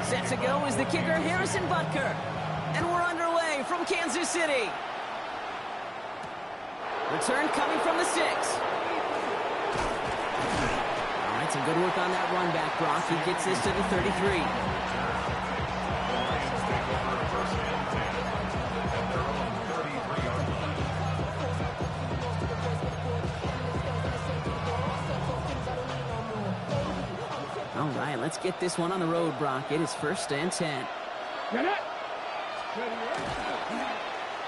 Set to go is the kicker, Harrison Butker. And we're underway from Kansas City. Return coming from the 6. All right, some good work on that run back, Brock. He gets this to the 33. All right, let's get this one on the road, Brock. It is 1st and 10.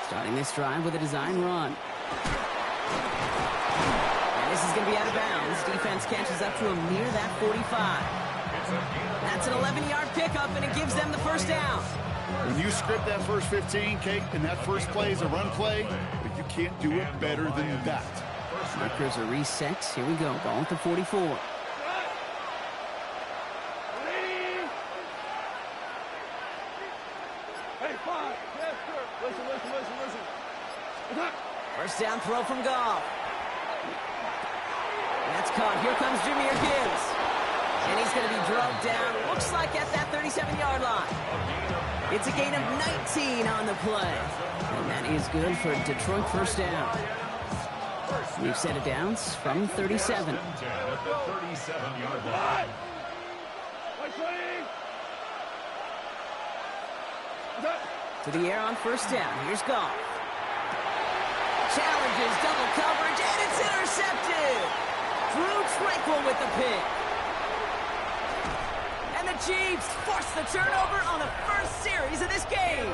Starting this drive with a design run. And this is going to be out of bounds. Defense catches up to him near that 45. That's an 11-yard pickup, and it gives them the first down. When you script that first 15, Kate, and that first play is a run play, but you can't do it better than that. Markers are reset. Here we go. Ball at the 44. First down throw from Goff. That's caught. Here comes Jahmyr Gibbs. And he's going to be drugged down. Looks like at that 37-yard line. It's a gain of 19 on the play. And that is good for Detroit first down. We've set it down from 37. To the air on first down. Here's Goff. Challenges double coverage, and it's intercepted. Drew Tranquil with the pick. And the Chiefs force the turnover on the first series of this game.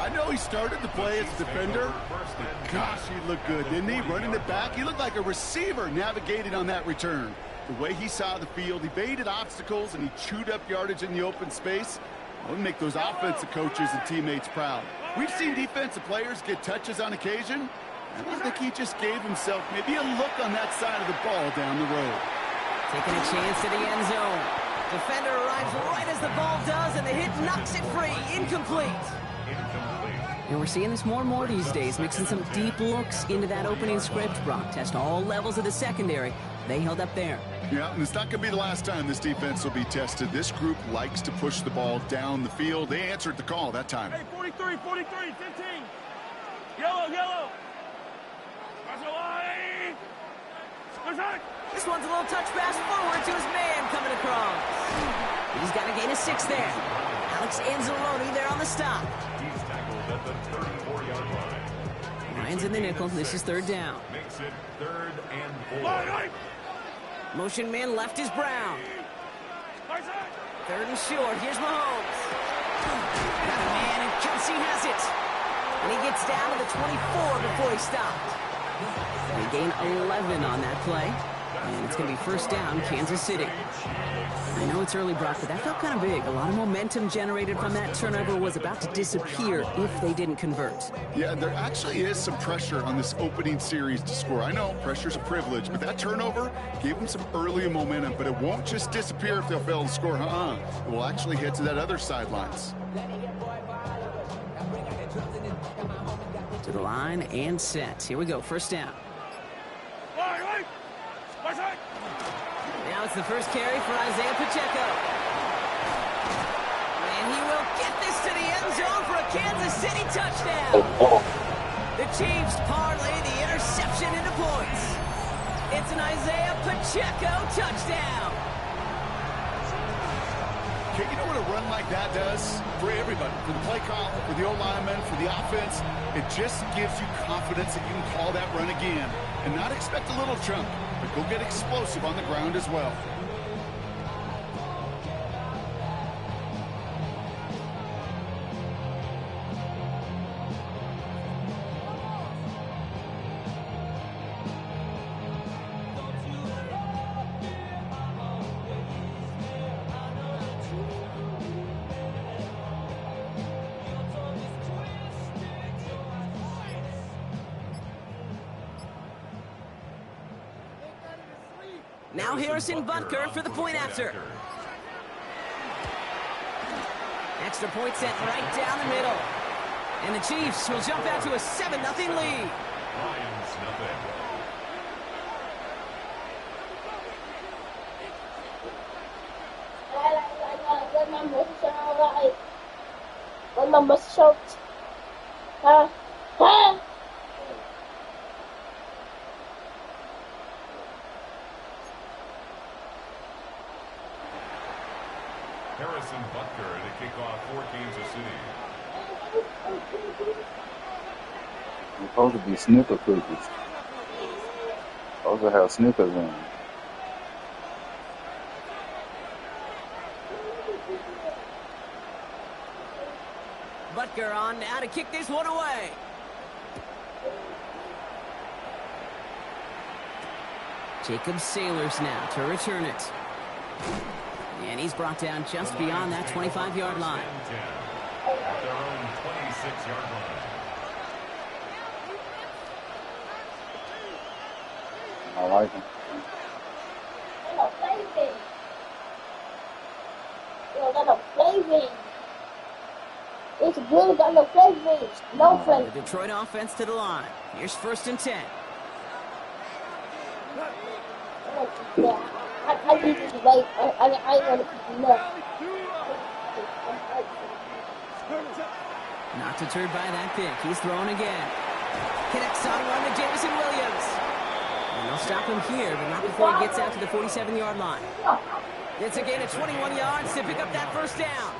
I know he started the play as a defender, but gosh, he looked good, didn't he? Running it back, he looked like a receiver navigating on that return. The way he saw the field, he baited obstacles, and he chewed up yardage in the open space. That would make those offensive coaches and teammates proud. We've seen defensive players get touches on occasion, and I think he just gave himself maybe a look on that side of the ball down the road. Taking a chance to the end zone. Defender arrives right as the ball does, and the hit knocks it free. Incomplete. And we're seeing this more and more these days, mixing some deep looks into that opening script. Brock test all levels of the secondary. They held up there. Yeah, and it's not going to be the last time this defense will be tested. This group likes to push the ball down the field. They answered the call that time. Hey, 43, 15. Yellow. This one's a little touch pass forward to his man coming across. He's got a gain of 6 there. Alex Anzalone there on the stop. He's tackled at the 34-yard line. Ryan's in the nickel. This is 3rd down. Makes it 3rd and 4. Motion man left is Brown. 3rd and short. Here's Mahomes. Got a man, and Kelsey has it. And he gets down to the 24 before he stopped. They gain 11 on that play. And it's going to be first down, Kansas City. I know it's early, Brock, but that felt kind of big. A lot of momentum generated from that turnover was about to disappear if they didn't convert. Yeah, there actually is some pressure on this opening series to score. I know pressure's a privilege, but that turnover gave them some early momentum, but it won't just disappear if they'll fail to score. It will actually head to that other sidelines. To the line and set. Here we go, first down. Now it's the first carry for Isaiah Pacheco. And he will get this to the end zone for a Kansas City touchdown. The Chiefs parlay the interception into points. It's an Isaiah Pacheco touchdown. Okay, you know what a run like that does? For everybody, for the play call, for the O-lineman, for the offense, it just gives you confidence that you can call that run again and not expect a little chunk, but go get explosive on the ground as well. Now Harrison Butker for the point after. Extra point set right down the middle. And the Chiefs will jump out to a 7-0 lead. Lions nothing. One number shot. Ha. Ha. Harrison Butker to kick off for Kansas City. They're supposed to be snooker cookies. Supposed to have snickers in them. Butker on now to kick this one away. Jacob Sailors now to return it. And he's brought down just beyond that 25-yard line. At their own 26-yard line. I like them. It's good, got no flavor. No flavor. The Detroit offense to the line. Here's 1st and 10. Yeah, I need to wait. I want to keep him up. Not deterred by that pick. He's thrown again. Connects on one to Jameson Williams. And they'll stop him here, but not before he gets out to the 47-yard line. It's a gain of 21 yards to pick up that 1st down.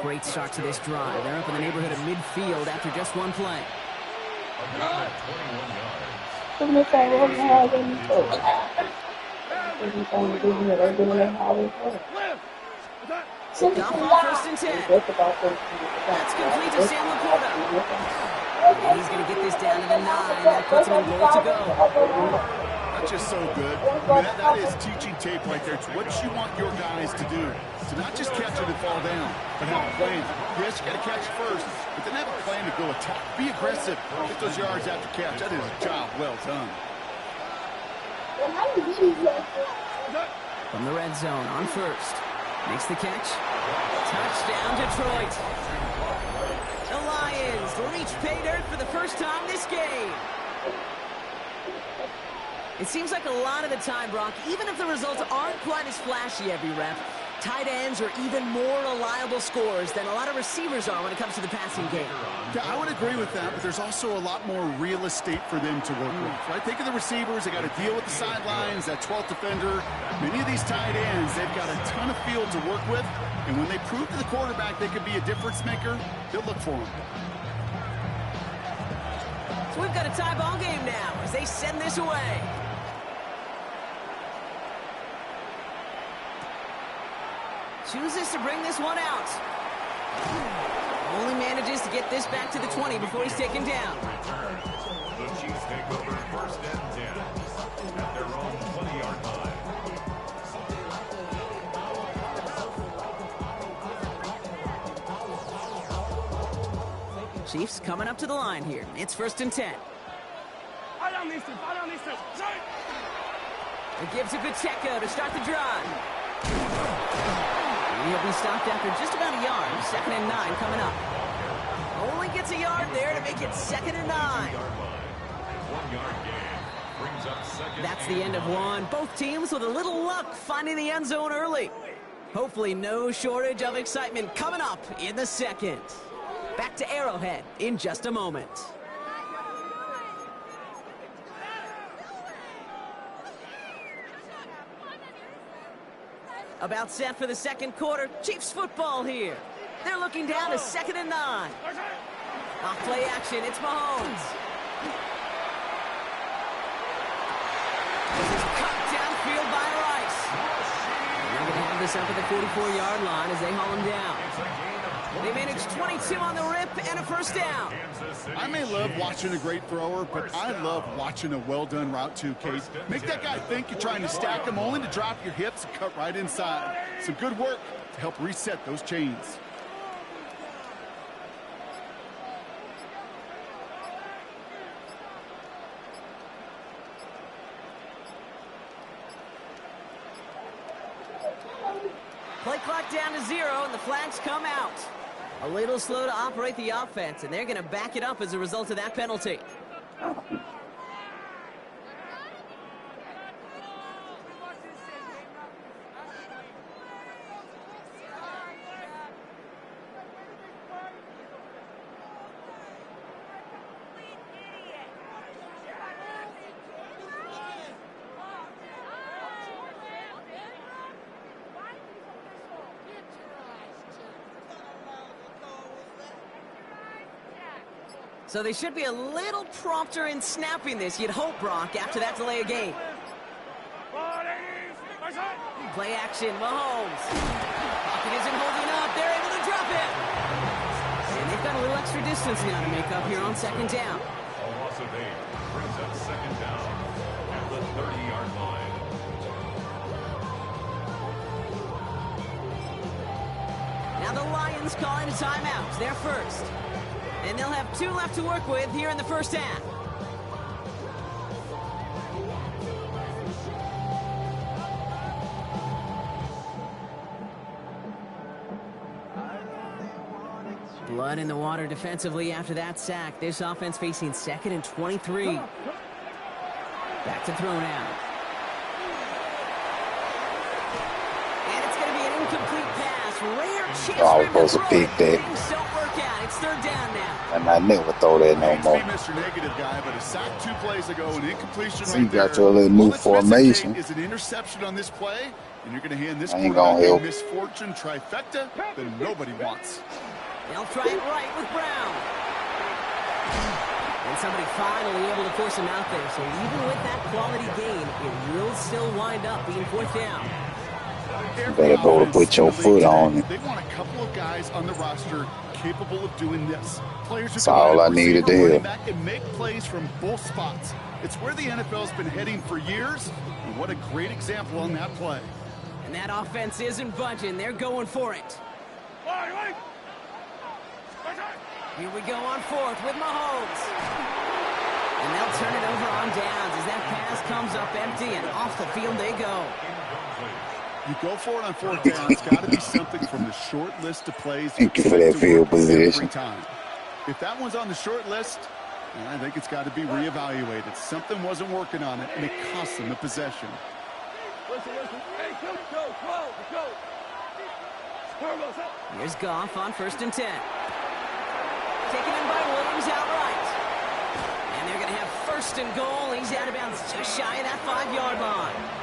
Great start to this drive. They're up in the neighborhood of midfield after just one play. About 21 yards. Dump off 1st and 10. That's complete to Sam Laporta. And he's going to get this down to the 9. That puts him in goal to go. That's just so good. I mean, that is teaching tape right there. It's what you want your guys to do. To not just catch it and fall down, but have plans. Yes, you got to catch it first, but then have a plan to go attack. Be aggressive. Get those yards after catch. That is a job well done. From the red zone on 1st. Makes the catch. Touchdown, Detroit. The Lions reach pay dirt for the first time this game. It seems like a lot of the time, Brock, even if the results aren't quite as flashy every rep, tight ends are even more reliable scorers than a lot of receivers are when it comes to the passing game. Yeah, I would agree with that, but there's also a lot more real estate for them to work with. Right? Think of the receivers. They got to deal with the sidelines, that 12th defender. Many of these tight ends, they've got a ton of field to work with, and when they prove to the quarterback they could be a difference maker, they'll look for them. So we've got a tie ball game now as they send this away. Chooses to bring this one out. Only manages to get this back to the 20 before he's taken down. The Chiefs take over 1st and 10 at their own 20-yard line. Chiefs coming up to the line here. It's 1st and 10. It gives a good Pacheco to start the drive. He'll be stopped after just about a yard. 2nd and 9 coming up. Only gets a yard there to make it 2nd and 9. 1 yard gain brings up 2nd. That's the end of one. Both teams with a little luck finding the end zone early. Hopefully no shortage of excitement coming up in the 2nd. Back to Arrowhead in just a moment. About set for the 2nd quarter. Chiefs football here. They're looking down to 2nd and 9. Off play action. It's Mahomes. This is cut downfield by Rice. They're going to have this up at the 44-yard line as they haul him down. They managed 22 on the rip and a 1st down. I may love watching a great thrower, but I love watching a well-done route too, Case. Make that guy think you're trying to stack him, only to drop your hips and cut right inside. Some good work to help reset those chains. Play clock down to 0, and the flags come out. A little slow to operate the offense, and they're going to back it up as a result of that penalty. So they should be a little prompter in snapping this, you'd hope, Brock, after that delay of game. Play action, Mahomes. Pocket isn't holding up. They're able to drop it. And they've got a little extra distance now to make up here on second down. A loss of 8 brings up second down at the 30-yard line. Now the Lions calling a timeout. They're first. And they'll have 2 left to work with here in the first half. Blood in the water defensively after that sack. This offense facing 2nd and 23. Back to throw now. And it's going to be an incomplete pass. Rare chance I was for him supposed to throw pick it. that. Things don't work out. It's 3rd down now. And I never throw that no I hate to more. be Mr. Negative guy, but a sack 2 plays ago, an incompletion So right you got there. your little new All that's missing, formation. Jake, is an interception on this play, and you're going to hand this I ain't gonna quarterback a help. misfortune trifecta that nobody wants. They'll try it right with Brown. And somebody finally able to force him out there. So even with that quality gain, it will still wind up being 4th down. Better go to put your foot on it. They want a couple of guys on the roster capable of doing this. Players who That's can all line I up needed to receiver, hear. running back, and make plays from both spots. It's where the NFL's been heading for years, and what a great example on that play. And that offense isn't budging. They're going for it. Here we go on 4th with Mahomes. And they'll turn it over on downs as that pass comes up empty, and off the field they go. You go for it on 4th down. It's got to be something from the short list of plays. Thank you for that field position. Every time. If that one's on the short list, I think it's got to be reevaluated. Something wasn't working on it, and it cost them the possession. Here's Goff on 1st and 10. Taken in by Williams outright. And they're going to have 1st and goal. He's out of bounds just shy of that 5-yard line.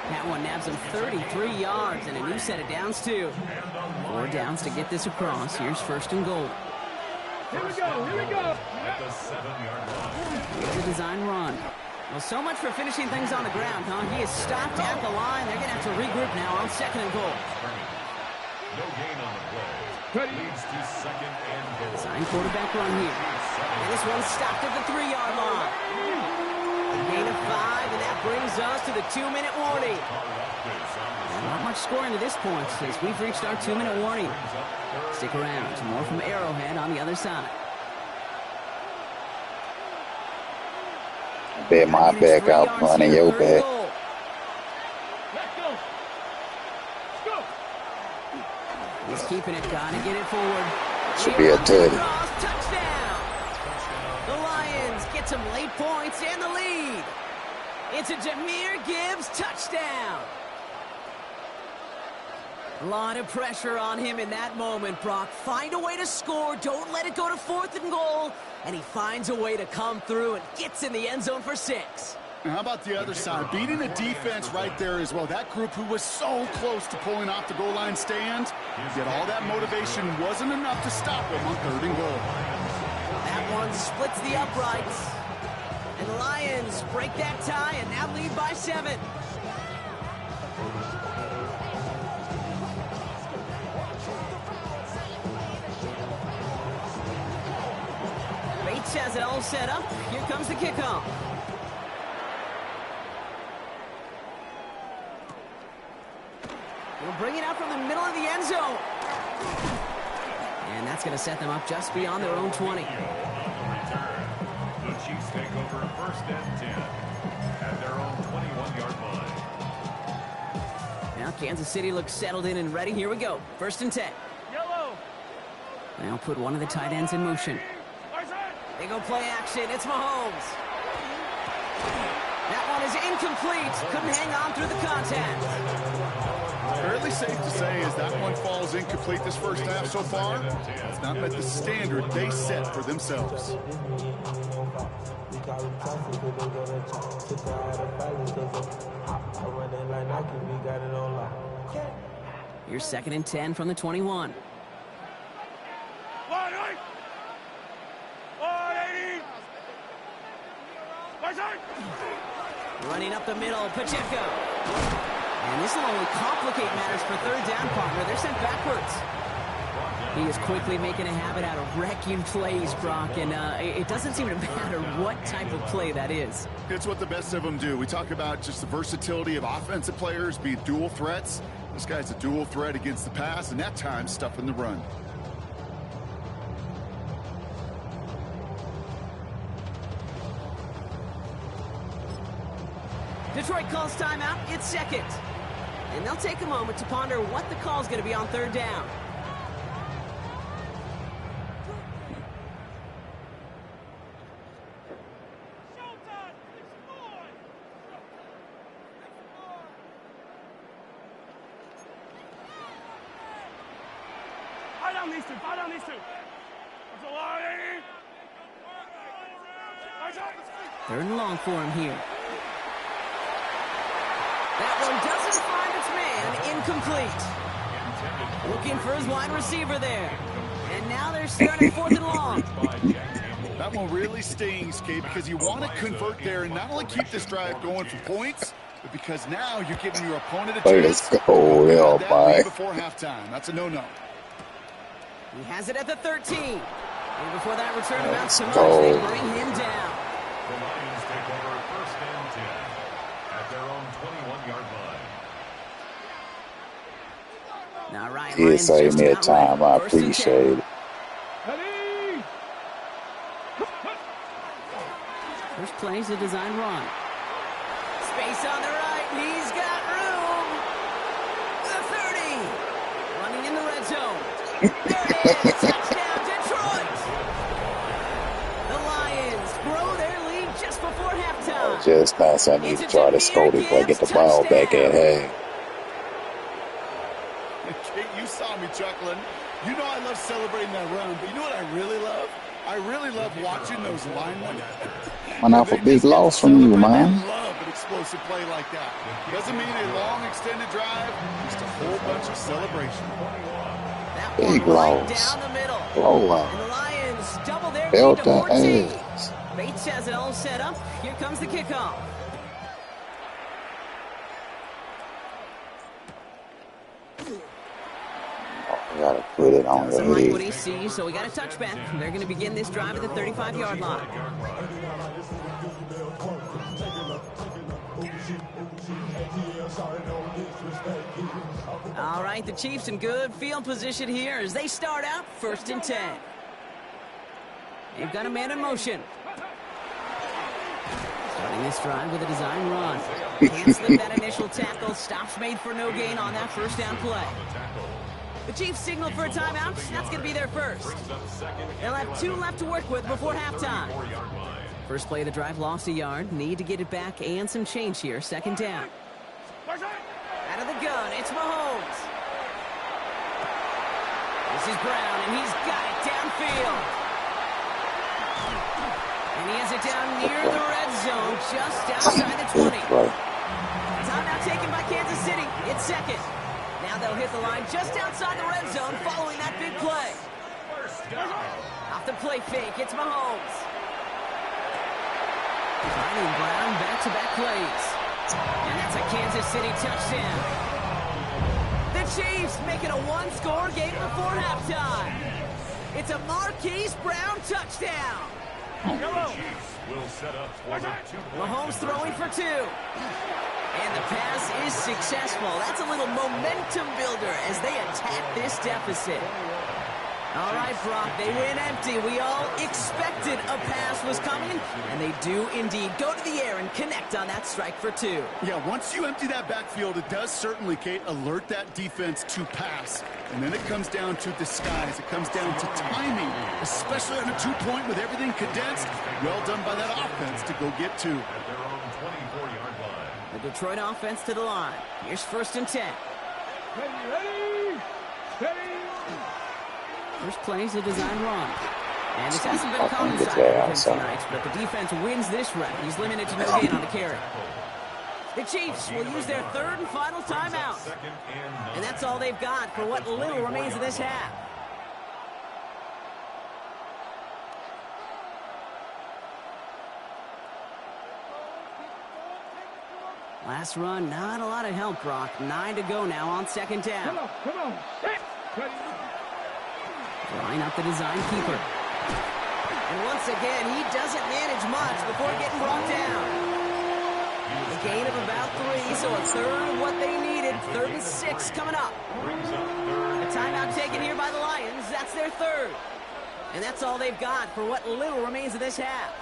That one nabs him 33 yards and a new set of downs, too. 4 downs to get this across. Here's 1st and goal. Here we go. At the 7-yard line. Here's a design run. Well, so much for finishing things on the ground, huh? He is stopped at the line. They're going to have to regroup now on 2nd and goal. No gain on the play. Leads to 2nd and goal. Design quarterback run here. And this one's stopped at the 3-yard line. A gain of 5, and that brings us to the 2-minute warning. Not much scoring to this point since we've reached our 2-minute warning. Stick around. More from Arrowhead on the other side. I bet my back out running your back. He's keeping it. Gotta get it forward. Should be a tutty. Touchdown. The Lions get some late points and the lead. It's a Jahmyr Gibbs touchdown. A lot of pressure on him in that moment, Brock. Find a way to score. Don't let it go to 4th and goal. And he finds a way to come through and gets in the end zone for 6. And how about the other side? Beating the defense right there as well. That group who was so close to pulling off the goal line stand, yet all that motivation wasn't enough to stop him on 3rd and goal. That one splits the uprights. And the Lions break that tie and now lead by 7. Bates has it all set up. Here comes the kickoff. We'll bring it out from the middle of the end zone. And that's going to set them up just beyond their own 20. The Chiefs take over 1st and 10 at their own 21-yard line. Now Kansas City looks settled in and ready. Here we go. 1st and 10. They'll put one of the tight ends in motion. They go play action. It's Mahomes. That one is incomplete. Couldn't hang on through the contact. Fairly safe to say as that one falls incomplete this first half so far, it's not met the standard they set for themselves. Here's 2nd and 10 from the 21. Running up the middle, Pacheco. And this will only complicate matters for third down, partner. They're sent backwards. He is quickly making a habit out of wrecking plays, Brock, and it doesn't seem to matter what type of play that is. It's what the best of them do. We talk about just the versatility of offensive players being dual threats. This guy's a dual threat against the pass, and that time stuffing the run. Detroit calls timeout. It's second. And they'll take a moment to ponder what the call is going to be on third down. Fire down these two. That's a lie. Third and long for him here. That one doesn't find its man. Incomplete. Looking for his wide receiver there. And now they're starting fourth and long. That one really stings, Kate, because you want to convert there and not only keep this drive going for points, but because now you're giving your opponent a chance Let's go, hell, bye. Before halftime. That's a no-no. He has it at the 13. And before that return amounts to much, go. they bring him down. The Lions take over first and 10 at their own 21-yard line. Now, Ryan He Ryan's saved just me a about time. ready. I First and 10. appreciate it. First play's a design run. Space on the right. He's got room. The 30. Running in the red zone. There it is. Touchdown, Detroit. The Lions grow their lead just before halftime. Just nice. I need to try to score before I get the ball back at half. Kate, you saw me chuckling. You know I love celebrating that run, but you know what I really love? I really love watching those linemen. Went off a big loss from you, man. I love an explosive play like that. Doesn't mean a long extended drive, just a whole bunch of celebration. That Big one right loss. down the middle. Blowout. And the Lions double their Belt lead to that 14. ass. Bates has it all set up. Here comes the kickoff. I gotta put it on the Doesn't like what head. he sees, so we got a touchback. They're going to begin this drive at the 35-yard line. All right, the Chiefs in good field position here as they start out first and 10. They've got a man in motion. Starting this drive with a design run. Can't slip that initial tackle. Stops made for no gain on that first down play. The Chiefs signal for a timeout. That's going to be their first. They'll have 2 left to work with before halftime. First play of the drive lost a yard. Need to get it back and some change here. Second down. Out of the gun, it's Mahomes. This is Brown, and he's got it downfield. And he has it down near the red zone, just outside the 20. Timeout taken by Kansas City. It's second. Now they'll hit the line just outside the red zone following that big play. Off the play fake, it's Mahomes. Finding Brown back-to-back plays. And that's a Kansas City touchdown. The Chiefs making a one-score game before halftime. It's a Marquise Brown touchdown. Mahomes throwing for 2. And the pass is successful. That's a little momentum builder as they attack this deficit. All right, Brock, they win empty. We all expected a pass was coming, and they do indeed go to the air and connect on that strike for 2. Yeah, once you empty that backfield, it does certainly, Kate, alert that defense to pass. And then it comes down to disguise. It comes down to timing, especially on a 2-point with everything condensed. Well done by that offense to go get 2. The Detroit offense to the line. Here's first and 10. First play's a design run. And this hasn't been a common sight for him tonight, but the defense wins this round. He's limited to no gain on the carry. The Chiefs will use their third and final timeout. And that's all they've got for what little remains of this half. Last run, not a lot of help, Brock. 9 to go now on second down. Come on. Set. Ready. Drawing up the design keeper. And once again, he doesn't manage much before getting brought down. A gain of about 3, so a third of what they needed. 3rd and 6 coming up. A timeout taken here by the Lions. That's their 3rd. And that's all they've got for what little remains of this half.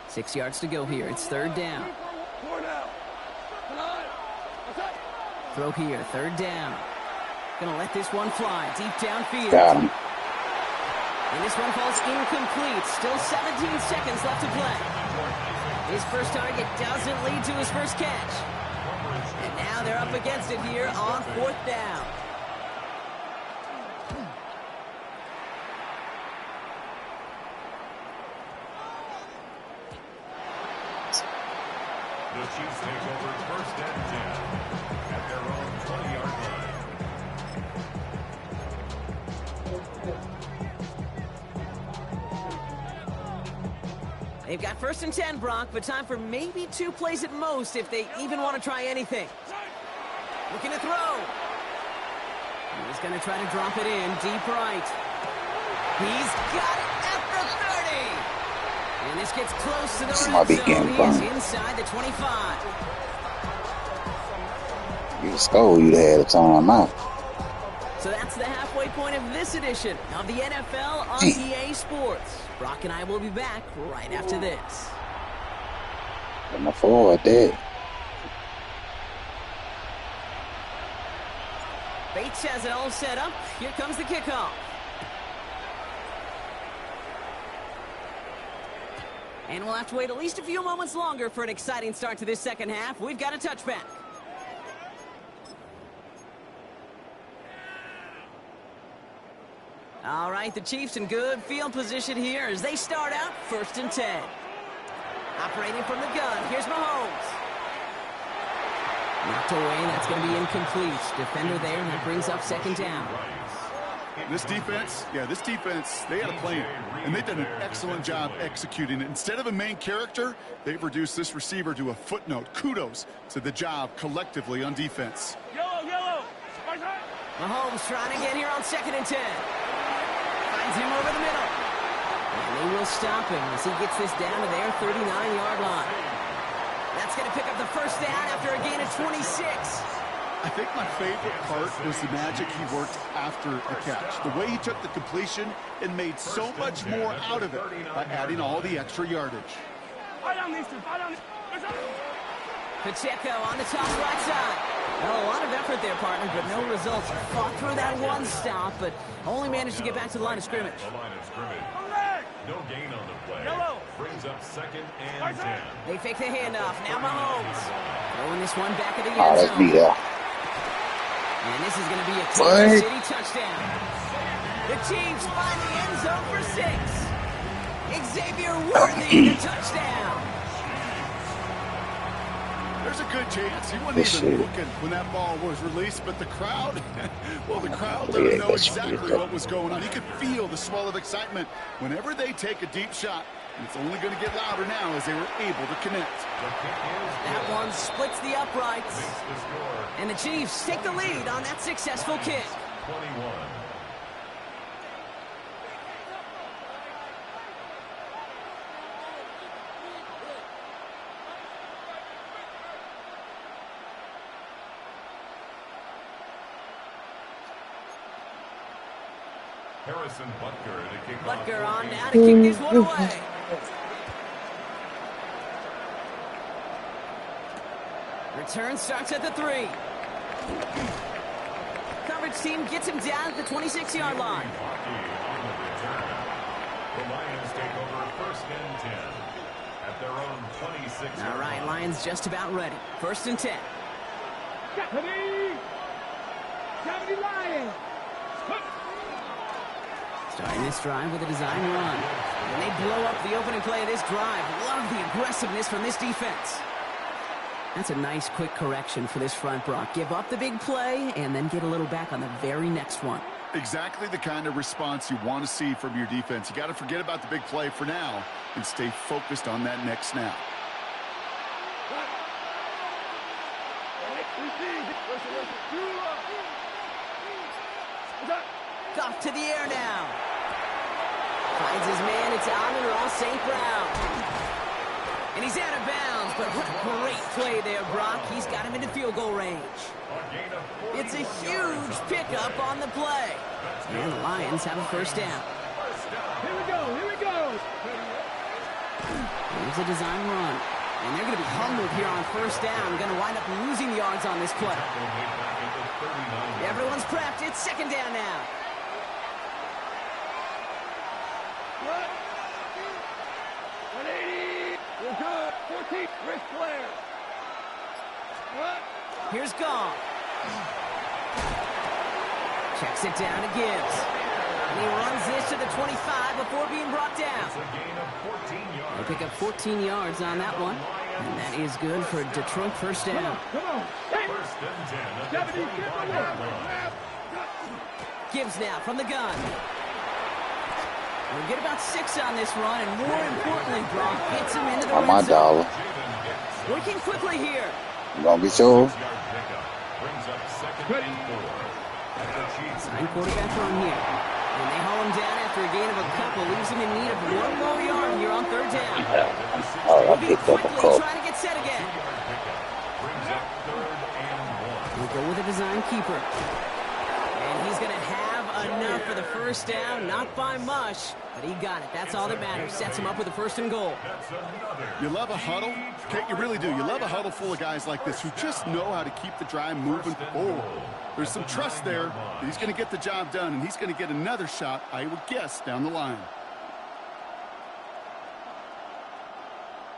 Six yards to go here. It's 3rd down. Throw here, 3rd down. Gonna let this one fly deep downfield. Got him. And this one falls incomplete. Still 17 seconds left to play. His first target doesn't lead to his first catch. And now they're up against it here on 4th down. The Chiefs take over 1st and 10 at their own 20-yard line. They've got 1st and 10, Brock, but time for maybe 2 plays at most if they even want to try anything. Looking to throw. He's going to try to drop it in deep right. He's got it at the 30. And this gets close to the red zone. He is inside the 25. You score, you'd have had a timeout. So that's the halfway point of this edition of the NFL on EA Sports. Brock and I will be back right after this. I'm forward there. Bates has it all set up. Here comes the kickoff. And we'll have to wait at least a few moments longer for an exciting start to this second half. We've got a touchback. All right, the Chiefs in good field position here as they start out 1st and 10. Operating from the gun, here's Mahomes. Knocked away, that's going to be incomplete. Defender there, and that brings up 2nd down. This defense, they had a plan, and they've done an excellent job executing it. Instead of a main character, they've reduced this receiver to a footnote. Kudos to the job collectively on defense. Yellow. Mahomes trying to get here on 2nd and 10. Finds him over the middle. And they will stop him as he gets this down to their 39-yard line. That's going to pick up the 1st down after a gain of 26. I think my favorite part was the magic he worked after the catch. The way he took the completion and made so much more out of it by adding all the extra yardage. Pacheco on the top right side. Well, a lot of effort there, partner, but no results. Fought through that one stop, but only managed to get back to the line of scrimmage. The line of scrimmage. No gain on the play. Brings up 2nd and 10. They fake the handoff. Now Mahomes. Throwing this one back at the Oh, end that's beat zone. up. And this is going to be a Kansas City touchdown. The Chiefs find the end zone for 6. Xavier Worthy, the touchdown. There's a good chance he wasn't even looking when that ball was released, but the crowd, well, the crowd let him know exactly what was going on. He could feel the swell of excitement whenever they take a deep shot. And it's only going to get louder now as they were able to connect. That one splits the uprights. And the Chiefs take the lead on that successful kick. 21. Harrison Butker to kick off. Butker on now to kick this one away. Return starts at the 3. Coverage team gets him down at the 26-yard line. The Lions take over 1st and 10 at their own 26. All right, Lions just about ready. 1st and 10. Company Lions. Starting this drive with a design run. And they blow up the opening play of this drive. Love the aggressiveness from this defense. That's a nice quick correction for this front, Brock. Give up the big play and then get a little back on the very next one. Exactly the kind of response you want to see from your defense. You got to forget about the big play for now and stay focused on that next snap. Off to the air now. Finds his man. It's Amon-Ra St. Brown. And he's out of bounds, but what a great play there, Brock. He's got him into field goal range. It's a huge pickup on the play. And the Lions have a first down. Here we go, here we go. Here's a design run. And they're going to be humbled here on first down. Going to wind up losing yards on this play. Everyone's prepped. It's second down now. What? 180. We're good. 14. Ric Flair. What? Here's Goff. Checks it down to Gibbs. And he runs this to the 25 before being brought down. They'll pick up 14 yards on that one. And that is good for Detroit first down. Come on. First and 10. Gibbs now from the gun. We'll get about 6 on this run, and more importantly, Brock gets him into the On my red zone. dollar. Working quickly here. You gonna be sure? Sign quarterback run here. And they haul him down after a gain of a couple. Leaves him in need of 1 more yard here on third down. Oh, I Moving picked up a quickly, couple. trying to get set again. We'll go with a design keeper. And he's going to have enough for the first down. Not by much, but he got it. That's all that matters. Sets him up with a first and goal. You love a huddle? Okay, you really do. You love a huddle full of guys like this who just know how to keep the drive moving forward. There's some trust there that he's going to get the job done, and he's going to get another shot, I would guess, down the line.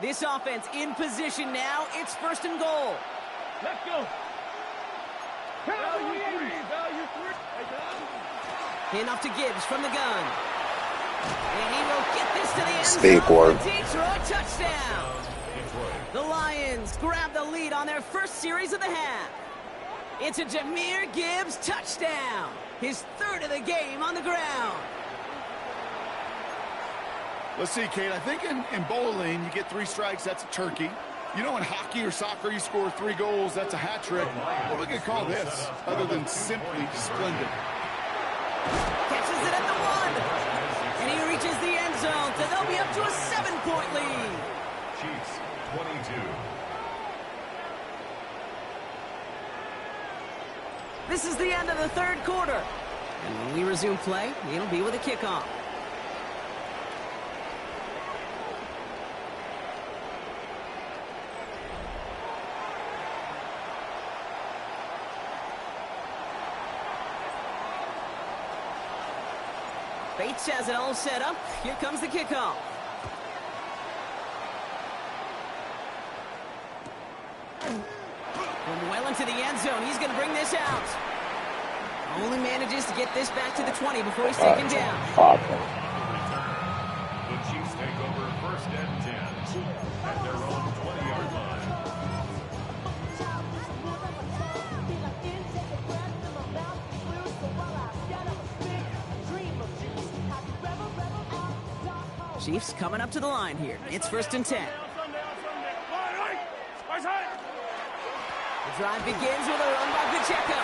This offense in position now. It's first and goal. Let's go. Value 3. Value 3. Hand off to Gibbs from the gun. And he will get this to the end Stick zone. work. Detroit touchdown. The Lions grab the lead on their first series of the half. It's a Jahmyr Gibbs touchdown. His third of the game on the ground. Let's see, Kate. I think in bowling, you get 3 strikes, that's a turkey. You know, in hockey or soccer, you score 3 goals, that's a hat trick. What we could call this, other than simply splendid? Catches it at the 1. And he reaches the end zone, so they'll be up to a 7-point lead. Chiefs 22. This is the end of the third quarter. And when we resume play, it'll be with a kickoff. Bates has it all set up. Here comes the kickoff. From well into the end zone, he's going to bring this out. Only manages to get this back to the 20 before he's taken down. The Chiefs take over first and 10 at their own 20-yard line. Chiefs coming up to the line here. It's first and 10. The drive begins with a run by Pacheco.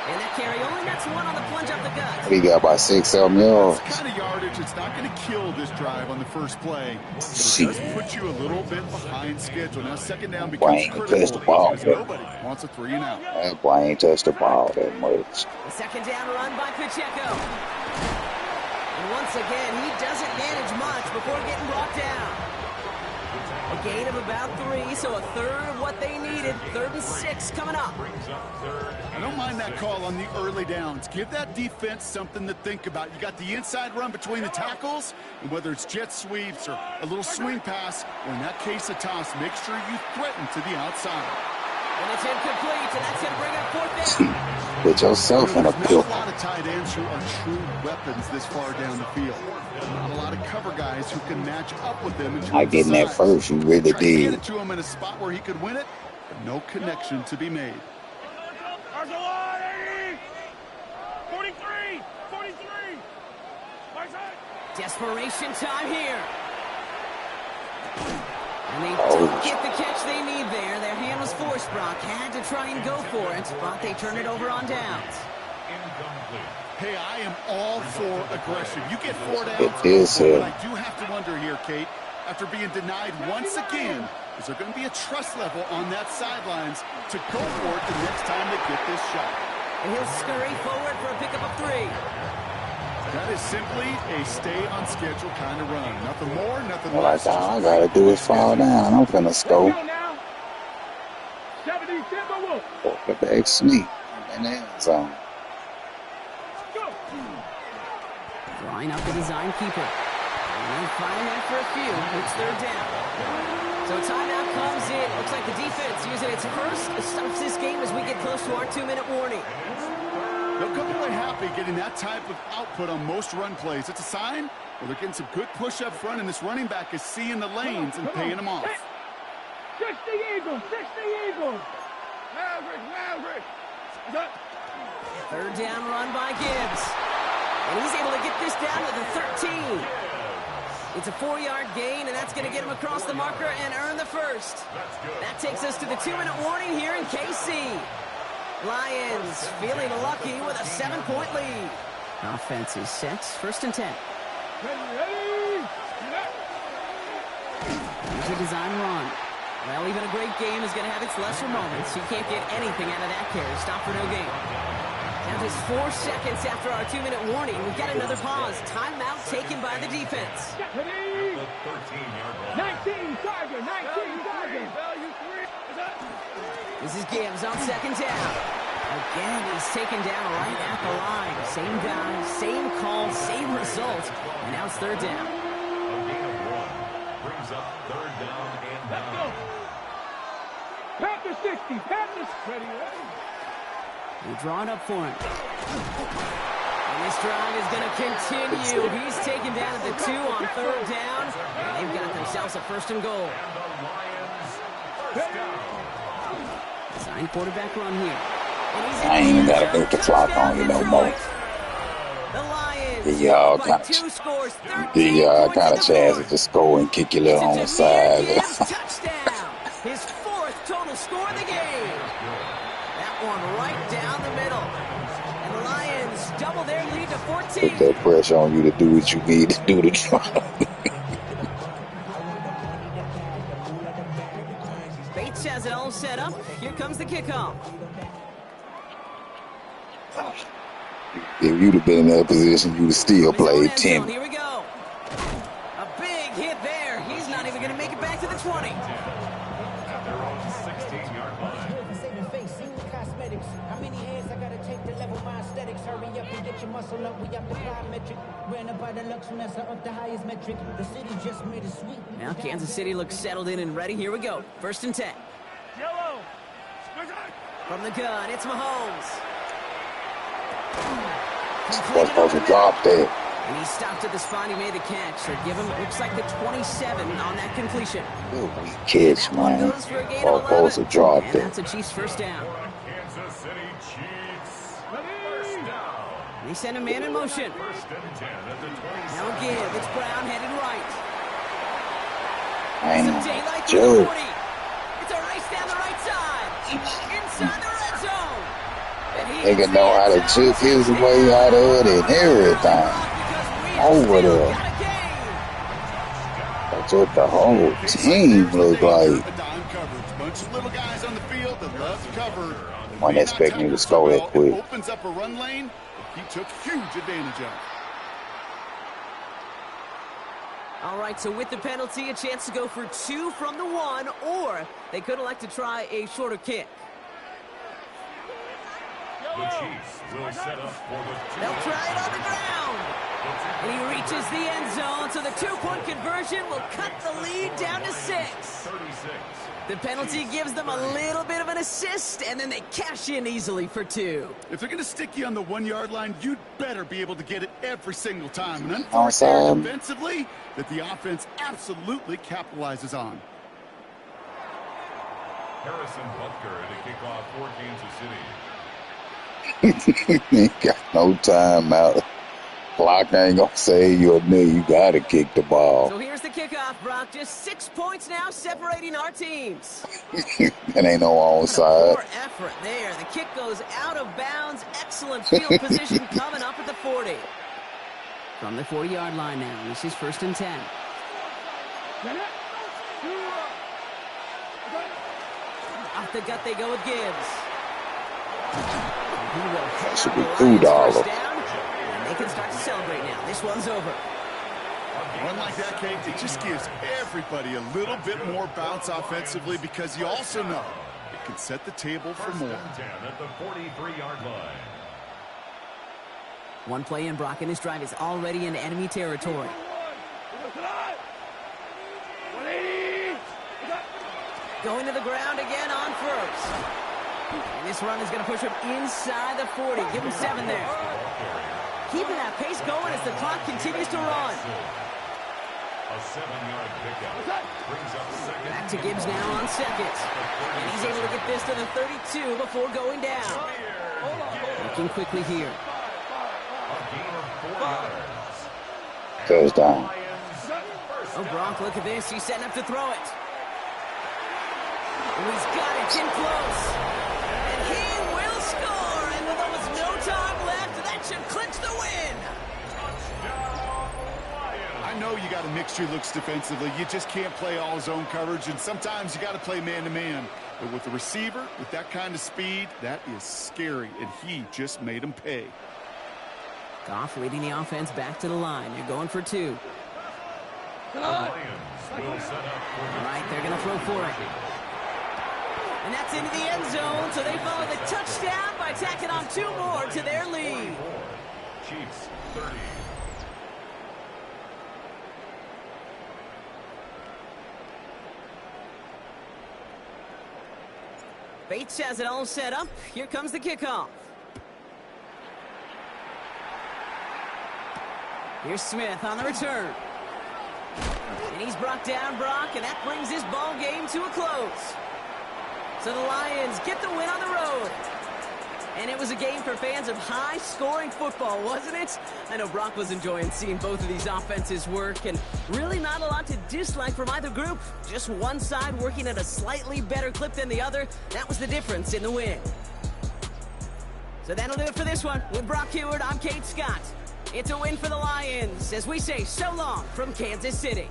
And that carry only nets 1 on the plunge up the gut. He got about 6-7 yards. It's kind of yardage. It's not going to kill this drive on the first play. But it does put you a little bit behind schedule. Now, second down becomes Wayne critical touched the ball. because nobody wants a 3 and out. That boy ain't touched the ball that much. The second down run by Pacheco. And once again, he doesn't manage much before getting brought down. A gain of about 3, so a third of what they needed. 3rd and 6 coming up. I don't mind that call on the early downs. Give that defense something to think about. You got the inside run between the tackles, and whether it's jet sweeps or a little swing pass, or in that case a toss, make sure you threaten to the outside. And it's incomplete, and that's going to bring up 4th down. Put yourself in a There's pill. not a lot of tight ends who are true weapons this far down the field. Not a lot of cover guys who can match up with them. I getting that first. You really Trying to get did. it to him in a spot where he could win it. No connection to be made. There's a lot, 80! 43! 43! My side! Desperation time here. And they don't get the catch they need there. Their hand was forced, Brock. Had to try and go for it, but they turn it over on downs. Hey, I am all for aggression. You get 4 downs. It is But I do have to wonder here, Kate, after being denied once again, is there going to be a trust level on that sidelines to go for it the next time they get this shot? And he'll scurry forward for a pickup of 3. That is simply a stay on schedule kind of run. Nothing more, nothing All less. I gotta do is fall down. I'm finna score. 70 Timberwolves! Quarterback sneak in the end zone. Drawing up the design keeper. And they find that for a few. It's 3rd down. So a timeout comes in. Looks like the defense using its first. It stops this game as we get close to our 2-minute warning. They'll come away happy getting that type of output on most run plays. It's a sign where they're getting some good push up front, and this running back is seeing the lanes and paying them off. 60 Eagles! 60 Eagles! Maverick! 3rd down run by Gibbs. And he's able to get this down to the 13. It's a 4-yard gain, and that's going to get him across the marker and earn the first. That takes us to the 2-minute warning here in KC. Lions feeling lucky with a 7-point lead. Offense is set. 1st and 10. Ready! Here's a design run. Well, even a great game is going to have its lesser moments. You can't get anything out of that carry. Stop for no gain. Now just 4 seconds after our 2-minute warning, we've got another pause. Timeout taken by the defense. Ready! 19 Tiger! 19 Tiger! Value 3! This is Gibbs on 2nd down. Again, he's taken down right at the line. Same guy, same call, same result. And now it's 3rd down. A gain of 1 brings up 3rd down and down. Panther 60! Panther! Ready! We draw it up for him. And this drive is going to continue. He's taken down at the 2 on 3rd down. And they've got themselves a 1st and goal. And the Lions first down. Sign quarterback run here. And he's I ain't even gotta move the clock on you no more. The Lions Give y'all by kind 2 scores, 13 Give y'all points kind on of the chance board. to score and kick your little on the It's a Jameer Gibbs side. touchdown. His 4th total score of the game. That one right down the middle. And the Lions double their lead to 14. Put that pressure on you to do what you need to do to try. Bates has it all set up. Here comes the kickoff. If you'd have been in that position, you'd have still His own played end zone. 10. Here we go. A big hit there. He's not even going to make it back to the 20. At their own 16-yard line. How many hands I gotta take to level my aesthetics? Hurry up and get your muscle up. We up the metric. Ran up by the Lux Mesa up the highest metric. The city just made it sweet. Now Kansas City looks settled in and ready. Here we go. 1st and 10. Yellow! From the gun, it's Mahomes. What's supposed to drop there? And he stopped at the spot. He made the catch. So give him, looks like the 27 on that completion. Good weak catch, That one man. goes for a gain Or of supposed to 11. drop And there. that's a Chiefs 1st down. Kansas City Chiefs. First down. They send a man in motion. 1st and 10 at the 27. Now again, it's Brown headed right. Man, Some daylight through the Joe. 40. It's a race down the right side. Inside the red zone. And he Nigga hits know the how end to zone. chip his way out of it and everything. Because we have Over still there. got a game. That's what the whole team look like. A dime coverage. Bunch of little guys on the field that love to cover. Wasn't expecting you to score that quick. It opens up a run lane that he took huge advantage of. All right, so with the penalty, a chance to go for 2 from the 1, or they could elect to try a shorter kick. The Chiefs will set up for the They'll try it on the ground. And he reaches the end zone, so the 2-point conversion will cut the lead down to 6. 36. The penalty gives them a little bit of an assist, and then they cash in easily for 2. If they're going to stick you on the 1-yard line, you'd better be able to get it every single time. And Awesome. defensively, that the offense absolutely capitalizes on. Harrison Butker to kick off for Kansas City. Ain't got no time out. Clock ain't gonna save you a knee. You gotta kick the ball. So here's the kickoff, Brock. Just 6 points now separating our teams. That ain't no What a onside. poor effort there. The kick goes out of bounds. Excellent field position coming up at the 40. From the 40-yard line now. This is 1st and 10. Off the gut they go with Gibbs. He will That should head be out the Lions $2. first down, and they can start to celebrate now. This one's over. Run like that, Kate, it just gives everybody a little bit more bounce offensively because you also know it can set the table for First more. and 10 at the 43-yard line. One play in, Brock, and his drive is already in enemy territory. Going to the ground again on first. And this run is going to push him inside the 40. Give him 7 there. Keeping that pace going as the clock continues to run. A 7-yard pickup brings up second. Back to Gibbs now on second. And he's able to get this to the 32 before going down. Looking quickly here. A gain of 4 yards. Touchdown. Oh, Brock, look at this. He's setting up to throw it. Oh, he's got it in close. And he will score. And with almost no time left, that should clinch the win. I know you got to mix your looks defensively. You just can't play all zone coverage, and sometimes you got to play man-to-man. But with the receiver, with that kind of speed, that is scary, and he just made him pay. Goff leading the offense back to the line. They're going for 2. Lions will set up for the Right, they're going to throw for it. And that's into the end zone, so they follow the touchdown by tacking on 2 more to their lead. 44. Chiefs 30. Bates has it all set up. Here comes the kickoff. Here's Smith on the return. And he's brought down, Brock, and that brings this ball game to a close. So the Lions get the win on the road. And it was a game for fans of high-scoring football, wasn't it? I know Brock was enjoying seeing both of these offenses work, and really not a lot to dislike from either group. Just one side working at a slightly better clip than the other. That was the difference in the win. So that'll do it for this one. With Brock Heward, I'm Kate Scott. It's a win for the Lions, as we say so long from Kansas City.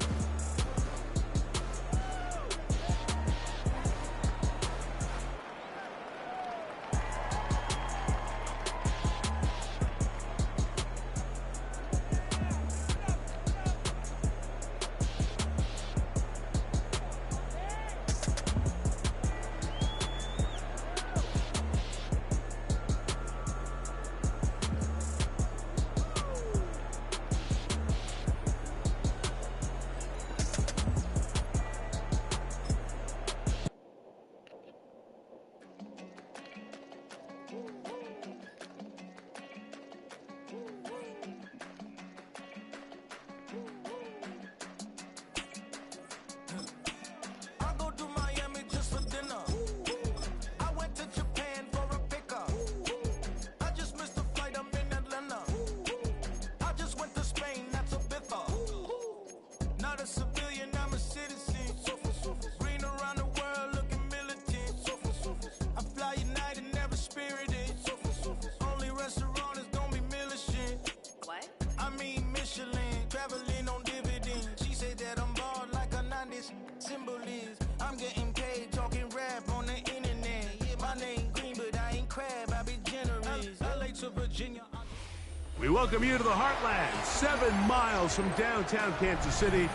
We welcome you to the Heartland, 7 miles from downtown Kansas City,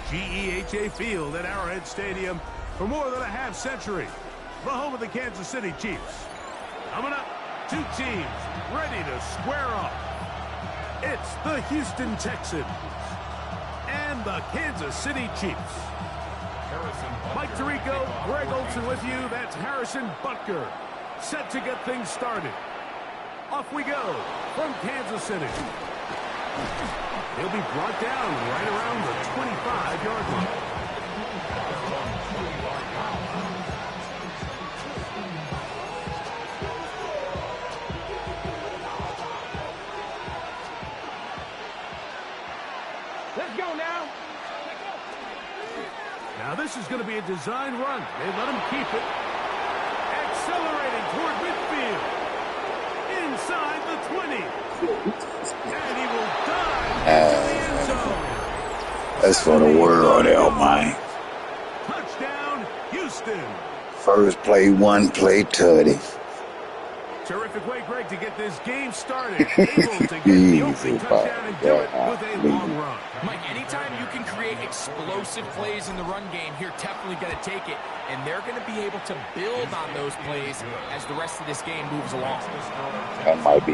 GEHA Field at Arrowhead Stadium for more than a half-century. The home of the Kansas City Chiefs. Coming up, 2 teams ready to square off. It's the Houston Texans and the Kansas City Chiefs. Mike Tirico, Greg Olson with you. That's Harrison Butker, set to get things started. Off we go from Kansas City. He'll be brought down right around the 25-yard line. This is going to be a design run. They let him keep it. Accelerating toward midfield. Inside the 20. And he will dive into the end zone. That's for the world, man. Touchdown, Houston. First play, one play, tutty. Terrific way, Greg, to get this game started. Able to get the opening touchdown and do it with a long run. Mike, anytime you can create explosive plays in the run game, you're definitely going to take it. And they're going to be able to build on those plays as the rest of this game moves along. That might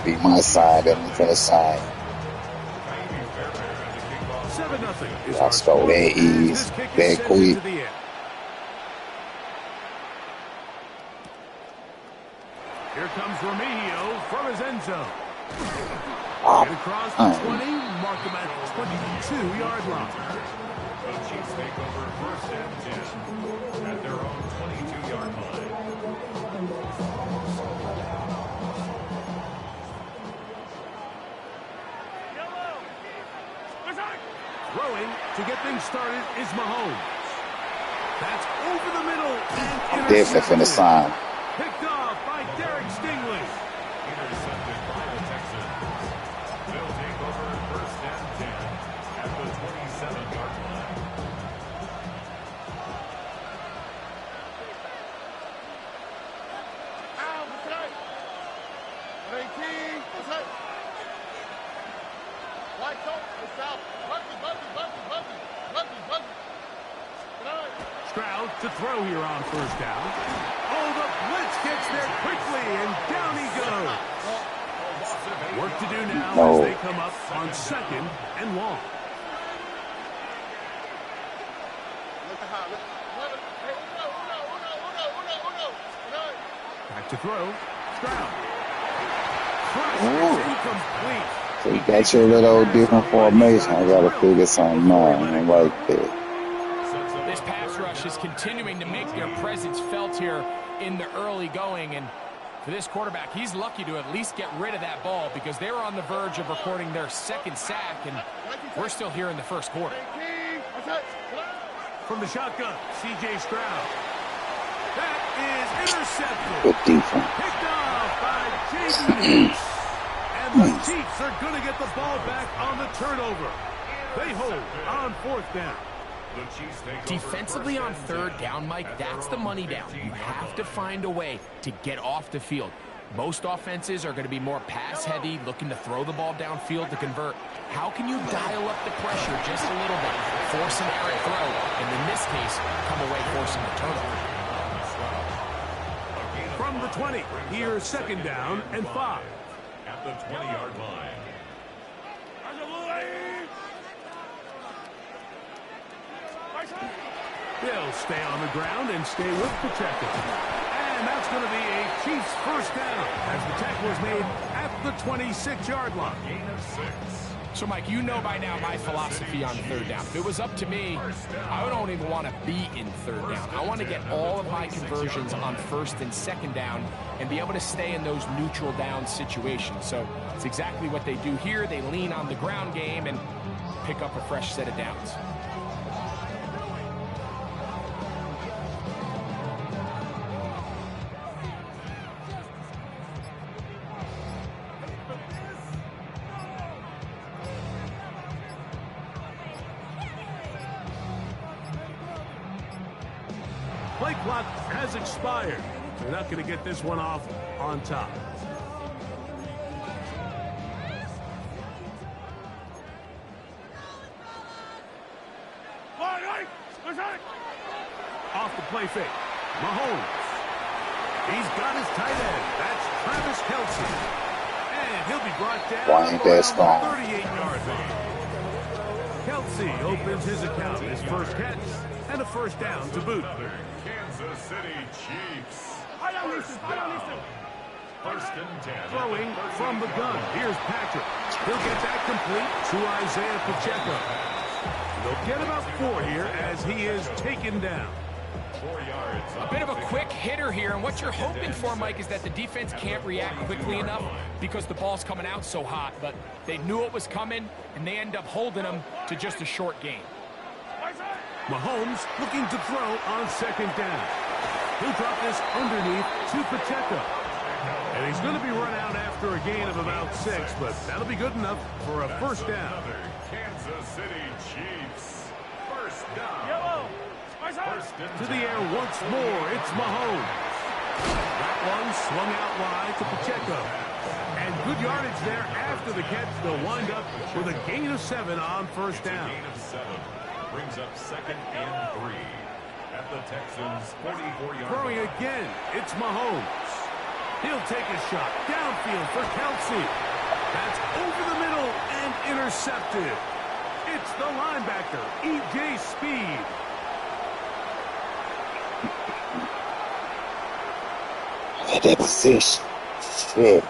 be my side. That for the side. 7-0. I stole that ease, that quick. Here comes Remigio from his end zone. Oh, Get across the 20, mark him at 22-yard line. The Chiefs take over first and 10 at their own 22-yard line. Throwing to get things started is Mahomes. That's over the middle. I'm definitely finna sign. Picked off by Derek Stingley. Intercepted by the Texans. They'll take over first and 10 at the 27-yard line. Stroud to throw here on first down. Oh, the blitz gets there quickly, and down he goes. Work to do now as they come up on second and long. Back to throw. Stroud. Incomplete. So you got your little different formation. I gotta figure something out right there. This pass rush is continuing to make their presence felt here in the early going. And for this quarterback, he's lucky to at least get rid of that ball because they were on the verge of recording their second sack, and we're still here in the first quarter. From the shotgun, C.J. Stroud. That is intercepted. Good defense. Picked off by J.D. And the Chiefs are going to get the ball back on the turnover. They hold on fourth down. Defensively on third down, Mike, that's the money down. You have to find a way to get off the field. Most offenses are going to be more pass-heavy, looking to throw the ball downfield to convert. How can you dial up the pressure just a little bit, force an errant throw, and in this case, come away forcing a turnover? From the 20, here's second down and 5. At the 20-yard line. They'll stay on the ground and stay with Pacheco. And that's going to be a Chiefs first down as the tackle is made at the 26-yard line. Gain of 6. So, Mike, you know by now my philosophy on third down. If it was up to me, I don't even want to be in third down. I want to get all of my conversions on first and second down and be able to stay in those neutral down situations. So it's exactly what they do here. They lean on the ground game and pick up a fresh set of downs. Play clock has expired. They're not going to get this one off on top. Off the play fake. Mahomes. He's got his tight end. That's Travis Kelce. And he'll be brought down. Why ain't that strong? 38-yard line. Kelce opens his account. His first catch and a first down to boot. Kansas City Chiefs. First and 10. Throwing from the gun. Here's Patrick. He'll get that complete to Isaiah Pacheco. They'll get about 4 here as he is taken down. 4 yards. A bit of a quick hitter here, and what you're hoping for, Mike, is that the defense can't react quickly enough because the ball's coming out so hot, but they knew it was coming, and they end up holding them to just a short gain. Mahomes looking to throw on second down. He'll drop this underneath to Pacheco. And he's going to be run out after a gain of about 6, but that'll be good enough for a first down. Kansas City Chiefs. First down. To the air once more, it's Mahomes. That one swung out wide to Pacheco. And good yardage there after the catch. They'll wind up with a gain of 7 on first down. Gain of 7 brings up 2nd and 3 at the Texans' 44-yard Throwing line. again, it's Mahomes. He'll take a shot downfield for Kelsey. That's over the middle and intercepted. It's the linebacker, E.J. Speed. That position. Shit.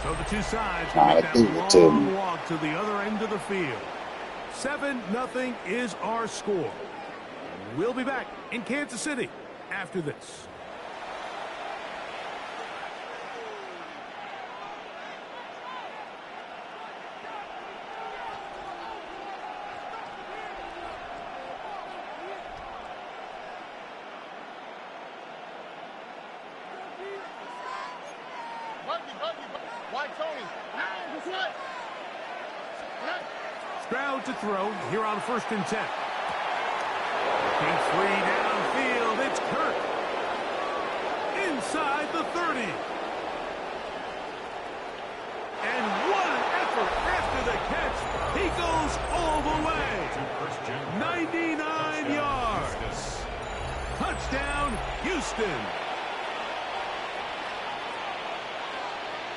So the two sides Nah, will make I think that it too. long walk to the other end of the field. 7-0 is our score. We'll be back in Kansas City after this. Stroud to throw here on 1st and 10. Looking free downfield, it's Kirk. Inside the 30. And what an effort after the catch. He goes all the way. 99 yards. Touchdown, Houston.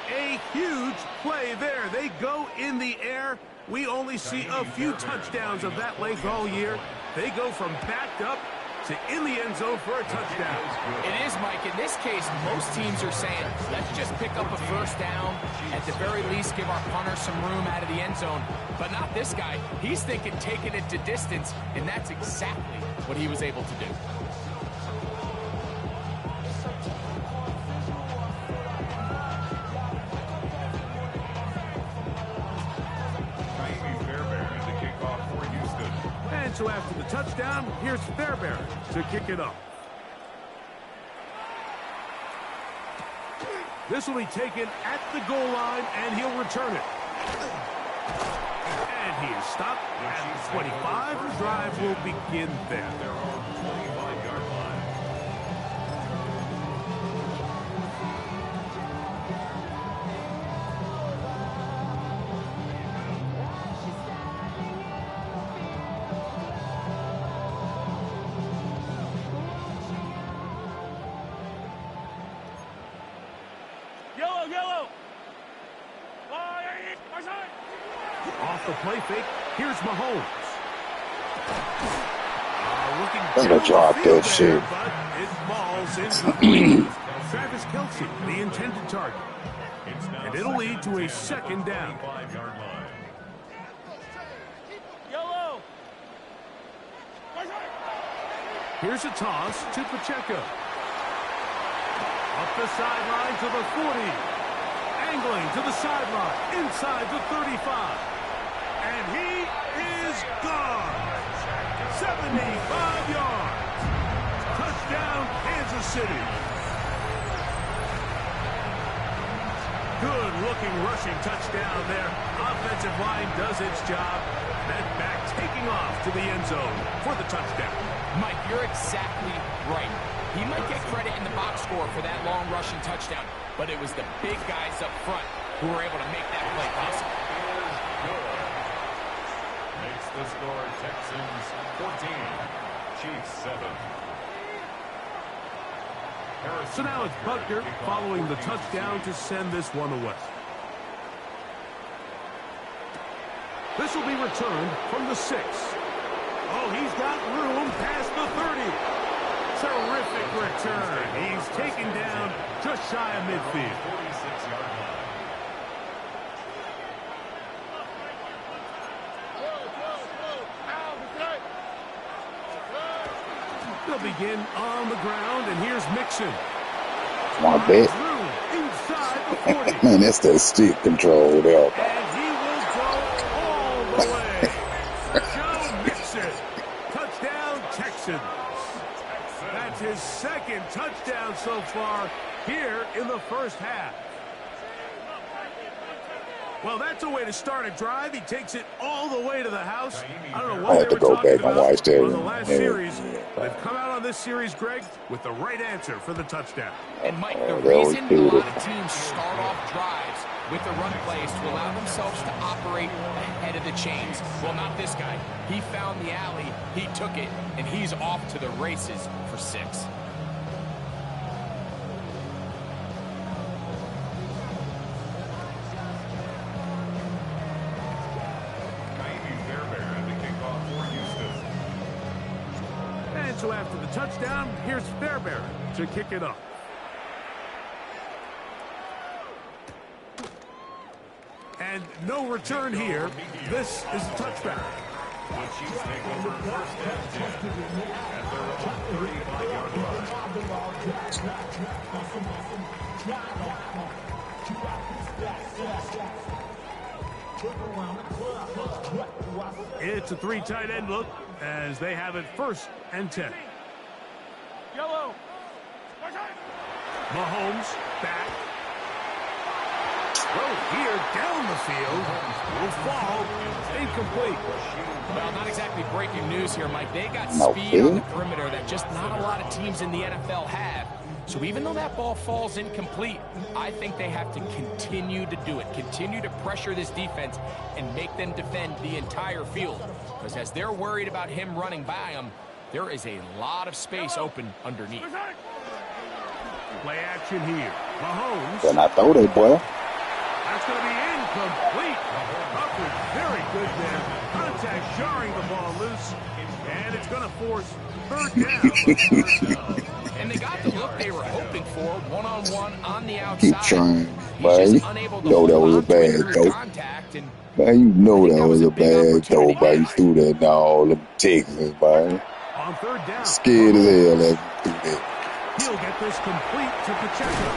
A huge play there. They go in the air. We only see a few touchdowns of that length all year. They go from backed up to in the end zone for a touchdown. It is, Mike. In this case, most teams are saying, let's just pick up a first down. At the very least, give our punter some room out of the end zone. But not this guy. He's thinking taking it to distance, and that's exactly what he was able to do. So after the touchdown, here's Fairbairn to kick it off. This will be taken at the goal line, and he'll return it. And he is stopped at the 25. The drive will begin there. Their own 25-yard line. Off the play fake, here's Mahomes. Better drop that shit. But it falls incomplete. Travis Kelsey, the intended target. And it'll lead to a second down. 5-yard line. Here's a toss to Pacheco. Up the sideline to the 40. Angling to the sideline, inside the 35. And he is gone. 75 yards. Touchdown, Kansas City. Good-looking rushing touchdown there. Offensive line does its job. That back taking off to the end zone for the touchdown. Mike, you're exactly right. He might get credit in the box score for that long rushing touchdown, but it was the big guys up front who were able to make that play possible. Makes the score Texans 14, Chiefs 7. So now it's Butker following the touchdown to send this one away. This will be returned from the 6. Oh, he's got room past the 30. Terrific return. He's taken down just shy of midfield. 46-yard line. They'll begin on the ground, and here's Mixon. Want to bet? Inside the 40. Man, that's that stick control there. And he will go all the way. Show his second touchdown so far here in the first half. Well, that's a way to start a drive. He takes it all the way to the house. I don't know what they were talking about on the last series. They've come out on this series, Greg, with the right answer for the touchdown. And, Mike, the reason a lot of teams start off drives with the run plays to allow themselves to operate ahead of the chains. Well, not this guy. He found the alley, he took it, and he's off to the races for 6. So after the touchdown, here's Fairbairn to kick it off. And no return here. This is a touchback. The Chiefs take over first and 10 at their own 35-yard line. It's a 3 tight end look as they have it first and 10. Yellow. Mahomes back. Throw here down the field. Will fall. Incomplete. Well, not exactly breaking news here, Mike. They got speed on the perimeter that just not a lot of teams in the NFL have. So even though that ball falls incomplete, I think they have to continue to do it. Continue to pressure this defense and make them defend the entire field. Because as they're worried about him running by them, there is a lot of space open underneath. Play action here. Mahomes. Then I throw that, boy. That's going to be incomplete. Upward, very good there. Contact jarring the ball loose. And it's going to force 3rd down. And they got the look they were hoping for, one-on-one on the outside. Keep trying, man. You know that was a bad throw. Man, you know that was a bad throw, man. You threw that to all them Texans, man. On 3rd down. Scared as hell that you threw that. He'll get this complete to Pacheco.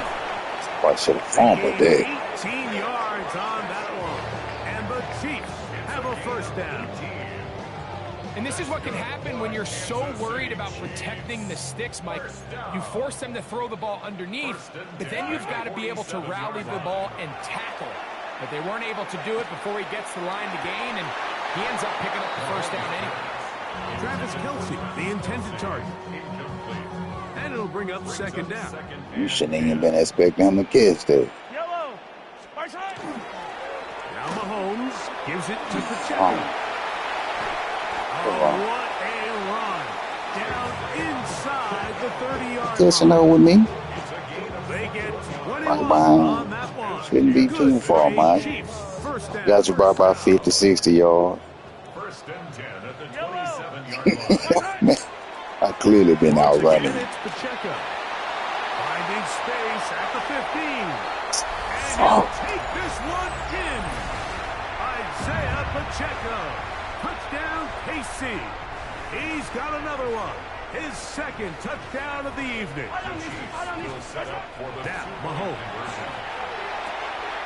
I should have fumbled that. 18 yards on that one. And the Chiefs have a first down. And this is what can happen when you're so worried about protecting the sticks, Mike. You force them to throw the ball underneath, but then you've got to be able to rally the ball and tackle it. But they weren't able to do it before he gets the line to gain, and he ends up picking up the first down anyway. Travis Kelce, the intended target. And it'll bring up 2nd down. You shouldn't even been expecting him to catch that. Yellow. Now Mahomes gives it to Pacheco. Oh, what a run. Down inside the 30-yard line. Catching up with me? They get 21 Right on behind. that one. Shouldn't be too far, man. Got you by about 50, 60 yards. First and 10 at the 27-yard line. I clearly been out running. It's Pacheco. Finding space at the 15. And Oh. he'll take this one in. Isaiah Pacheco. Touchdown, KC. He's got another one. His 2nd touchdown of the evening. Now, Mahomes.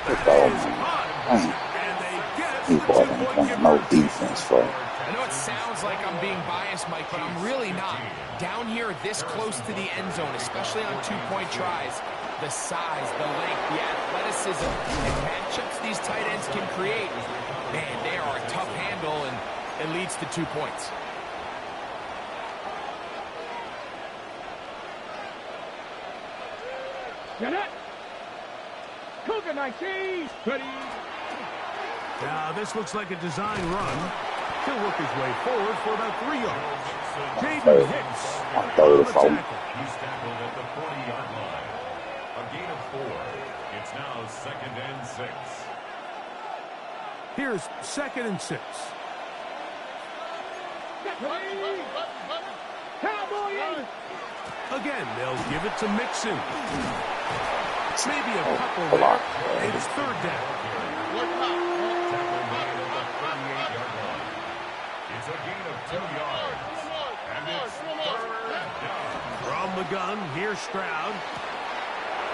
And they get He the bought 2-point him no defense for him. I know it sounds like I'm being biased, Mike, but I'm really not. Down here this close to the end zone, especially on 2-point tries, the size, the length, the athleticism, and matchups these tight ends can create, man, they are a tough handle, and it leads to 2 points. Cougar 19. Ready. Now, this looks like a design run. He'll work his way forward for about 3 yards. Jaden Hicks. I'm 34. He's tackled at the 40-yard line. A gain of 4. It's now 2nd and 6. Here's 2nd and 6. Again, they'll give it to Mixon. Maybe a couple there. It's 3rd down. It's a gain of 2 yards. And it's 3rd down. From the gun, here's Stroud.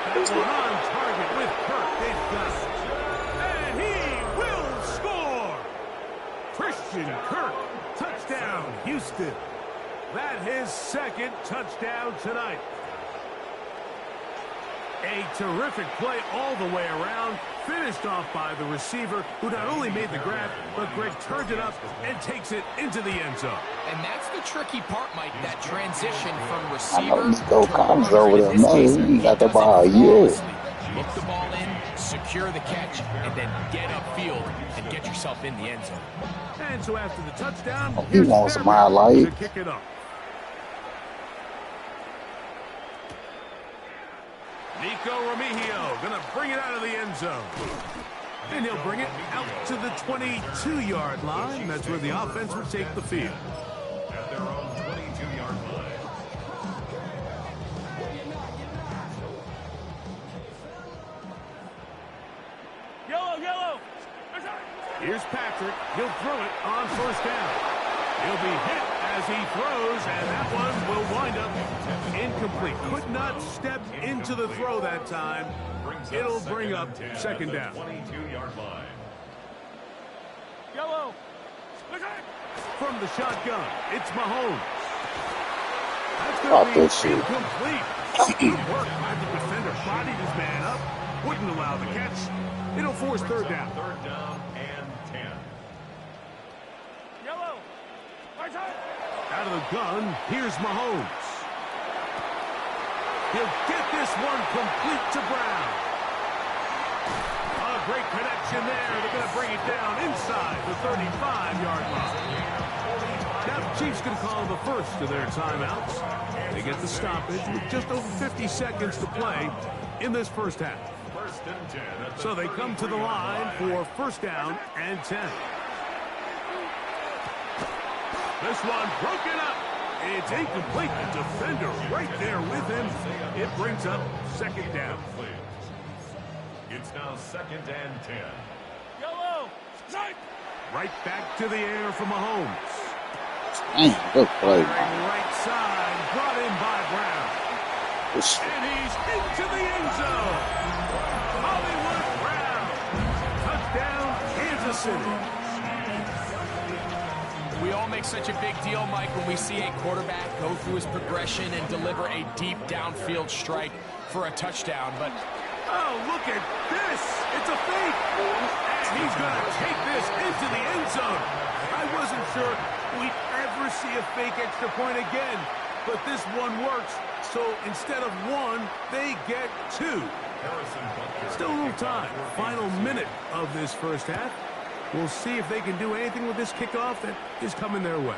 One on target with Kirk. They've got it. And he will score. Christian Kirk. Touchdown, Houston. That his second touchdown tonight. A terrific play all the way around, finished off by the receiver, who not only made the grab, but Greg turned it up and takes it into the end zone. And that's the tricky part, Mike, that transition from I receiver know Nico to Collins runner. over In there, this case, man. He he got the does ball. it Yeah. flawlessly. Look the ball in, secure the catch, and then get upfield and get yourself in the end zone. And so after the touchdown, He here's wants some Fairbairn to highlights. kick it off. Nico Remigio going to bring it out of the end zone. And he'll bring it out to the 22-yard line. That's where the offense will take the field. At their own 22-yard line. Yellow. Here's Patrick. He'll throw it on first down. He'll be hit as he throws, and that one will wind up incomplete. Could not step into the throw that time. It'll bring up second down. 22-yard line. Yellow. From the shotgun, it's Mahomes. That's going to be incomplete. Good work by the defender. Bodied his man up. Wouldn't allow the catch. It'll force third down. Third down and 10. Yellow. Out of the gun, here's Mahomes. He'll get this one complete to Brown. A great connection there. They're going to bring it down inside the 35-yard line. Now the Chiefs going to call the first of their timeouts. They get the stoppage with just over 50 seconds to play in this first half. First and 10. So they come to the line for first down and 10. This one broken up. It's incomplete. The defender right there with him. It brings up second down. It's now second and 10. Yellow. Right back to the air for Mahomes. Good play. Right side, brought in by Brown. And he's into the end zone. Hollywood Brown. Touchdown, Kansas City. We all make such a big deal, Mike, when we see a quarterback go through his progression and deliver a deep downfield strike for a touchdown. But oh, look at this. It's a fake. And he's going to take this into the end zone. I wasn't sure we'd ever see a fake extra point again, but this one works. So instead of one, they get two. Still a little time. Final minute of this first half. We'll see if they can do anything with this kickoff that is coming their way.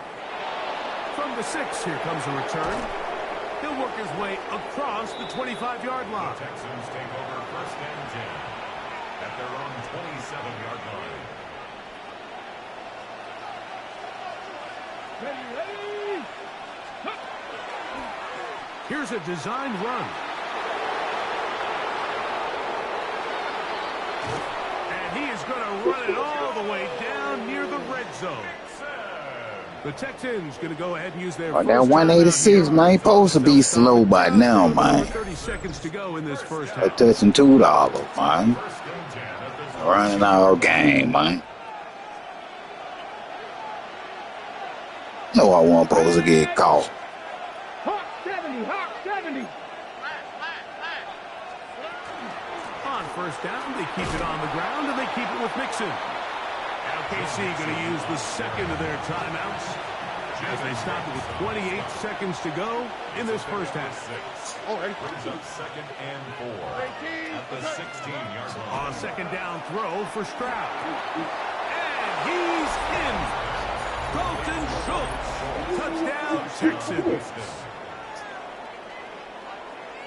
From the 6, here comes a return. He'll work his way across the 25-yard line. The Texans take over first and 10 at their own 27-yard line. Ready. Here's a designed run. And he is going to run it all the way down near the red zone. The Texans going to go ahead and use their that 186, man, ain't supposed to be slow by now, man. 30 seconds to go in this first They're half. touching $2, man. Running all game, man. No, I wasn't supposed to get caught. Hawk 70. On first down, they keep it on the ground, and they keep it with Mixon. LKC going to use the second of their timeouts as they stop it with 28 seconds to go in this first half. Brings up second and 4 at the 16-yard line. On second down throw for Stroud. And he's in. Dalton Schultz. Touchdown, Texans.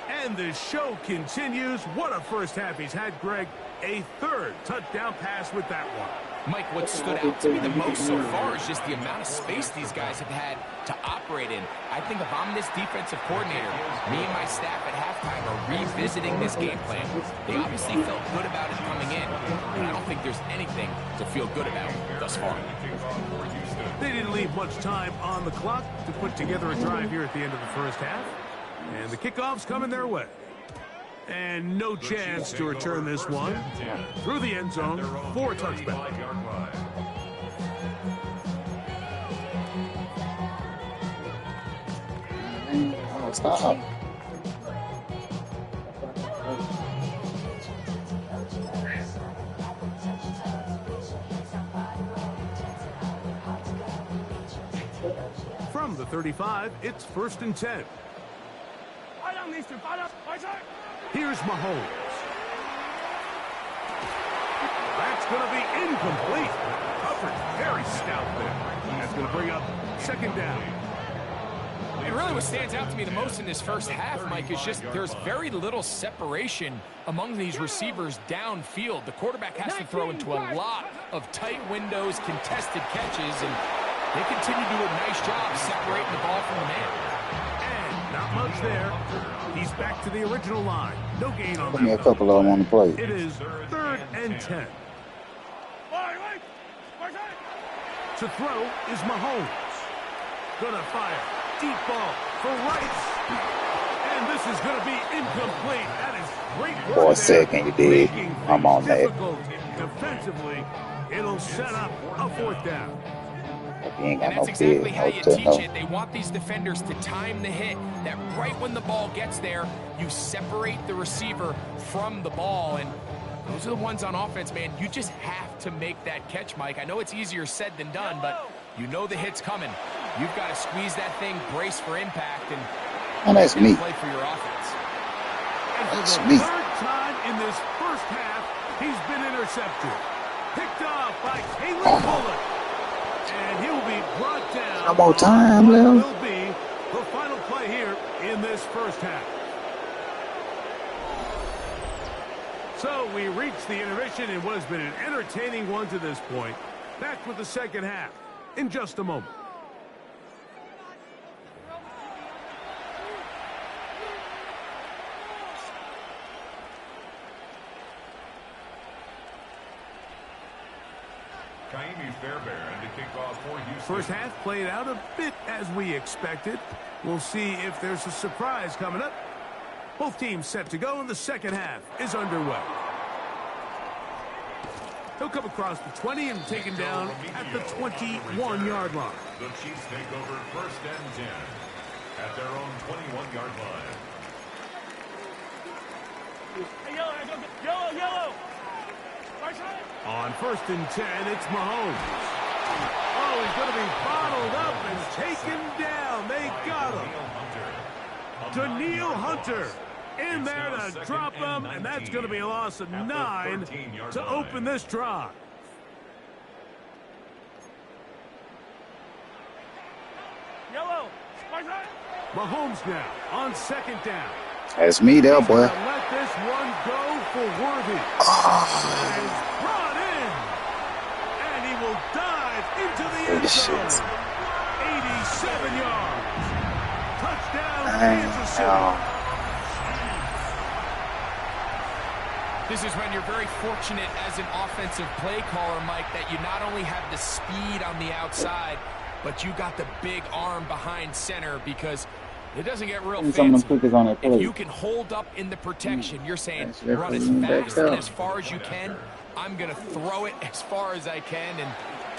And the show continues. What a first half he's had, Greg. A third touchdown pass with that one. Mike, what stood out to me the most so far is just the amount of space these guys have had to operate in. I think if I'm this defensive coordinator, me and my staff at halftime are revisiting this game plan. They obviously felt good about it coming in, but I don't think there's anything to feel good about thus far. They didn't leave much time on the clock to put together a drive here at the end of the first half. And the kickoff's coming their way. And no chance to return this one through the end zone for a touchback. stop. From the 35, it's 1st and 10. Here's Mahomes. That's going to be incomplete. Coverage very stout there. That's going to bring up 2nd down. And really what stands out to me the most in this first half, Mike, is just there's very little separation among these receivers downfield. The quarterback has to throw into a lot of tight windows, contested catches, and they continue to do a nice job separating the ball from the man. And not much there. He's back to the original line. No gain on that. Put me a couple of them on the plate. It is 3rd and 10. To throw is Mahomes. Gonna fire. Deep ball for Rice. And this is gonna be incomplete. That is great work. For a second, you did. I'm on that. Defensively, it'll set up a 4th down. And that's exactly how you teach it. They want these defenders to time the hit, that right when the ball gets there, you separate the receiver from the ball. And those are the ones on offense, man. You just have to make that catch, Mike. I know it's easier said than done, but you know the hit's coming. You've got to squeeze that thing, brace for impact, and that's me. Play for your offense. And for the 3rd time in this first half, he's been intercepted. Picked off by Caleb Bullock. And he'll be brought down. No more time left. Will be the final play here in this first half. So we reach the intermission in what has been an entertaining one to this point. Back with the second half in just a moment. First half played out a bit as we expected. We'll see if there's a surprise coming up. Both teams set to go, and the second half is underway. He'll come across the 20 and taken down at the 21-yard line. The Chiefs take over 1st and 10 at their own 21-yard line. Hey, yellow. On 1st and 10, it's Mahomes. Oh, he's going to be bottled up and taken down. They got him. Danielle Hunter in there to drop him, and that's going to be a loss of 9 to open this drive. Yellow. Mahomes now on 2nd down. That's me there, boy. Let this one go for Worthy. And brought in. And he will dive into the end zone. 87 yards. Touchdown, Kansas City. This is when you're very fortunate as an offensive play caller, Mike, that you not only have the speed on the outside, but you got the big arm behind center, because it doesn't get real fancy. If you can hold up in the protection, you're saying run as fast and as far as you can. I'm going to throw it as far as I can, and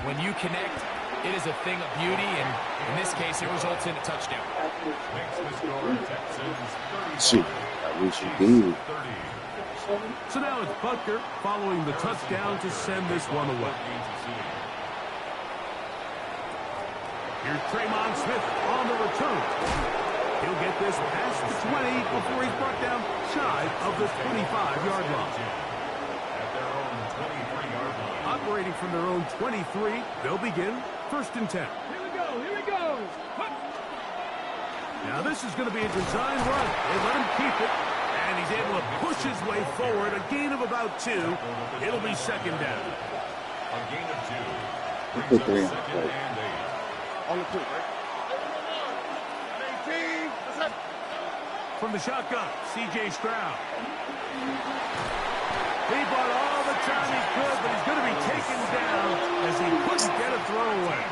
when you connect, it is a thing of beauty, and in this case, it results in a touchdown. Shoot, I wish you did. So now it's Butker following the touchdown to send this one away. Here's Tremon Smith on the return. He'll get this past the 20 before he's brought down shy of the 25-yard line. At their own 23-yard line. Operating from their own 23, they'll begin 1st and 10. Here we go. Now this is going to be a design run. They let him keep it, and he's able to push his way forward. A gain of about 2. It'll be 2nd down. A gain of 2. Put 3 on the plate. On the 2, right? From the shotgun, C.J. Stroud. He bought all the time he could, but he's going to be taken down as he couldn't get a throwaway.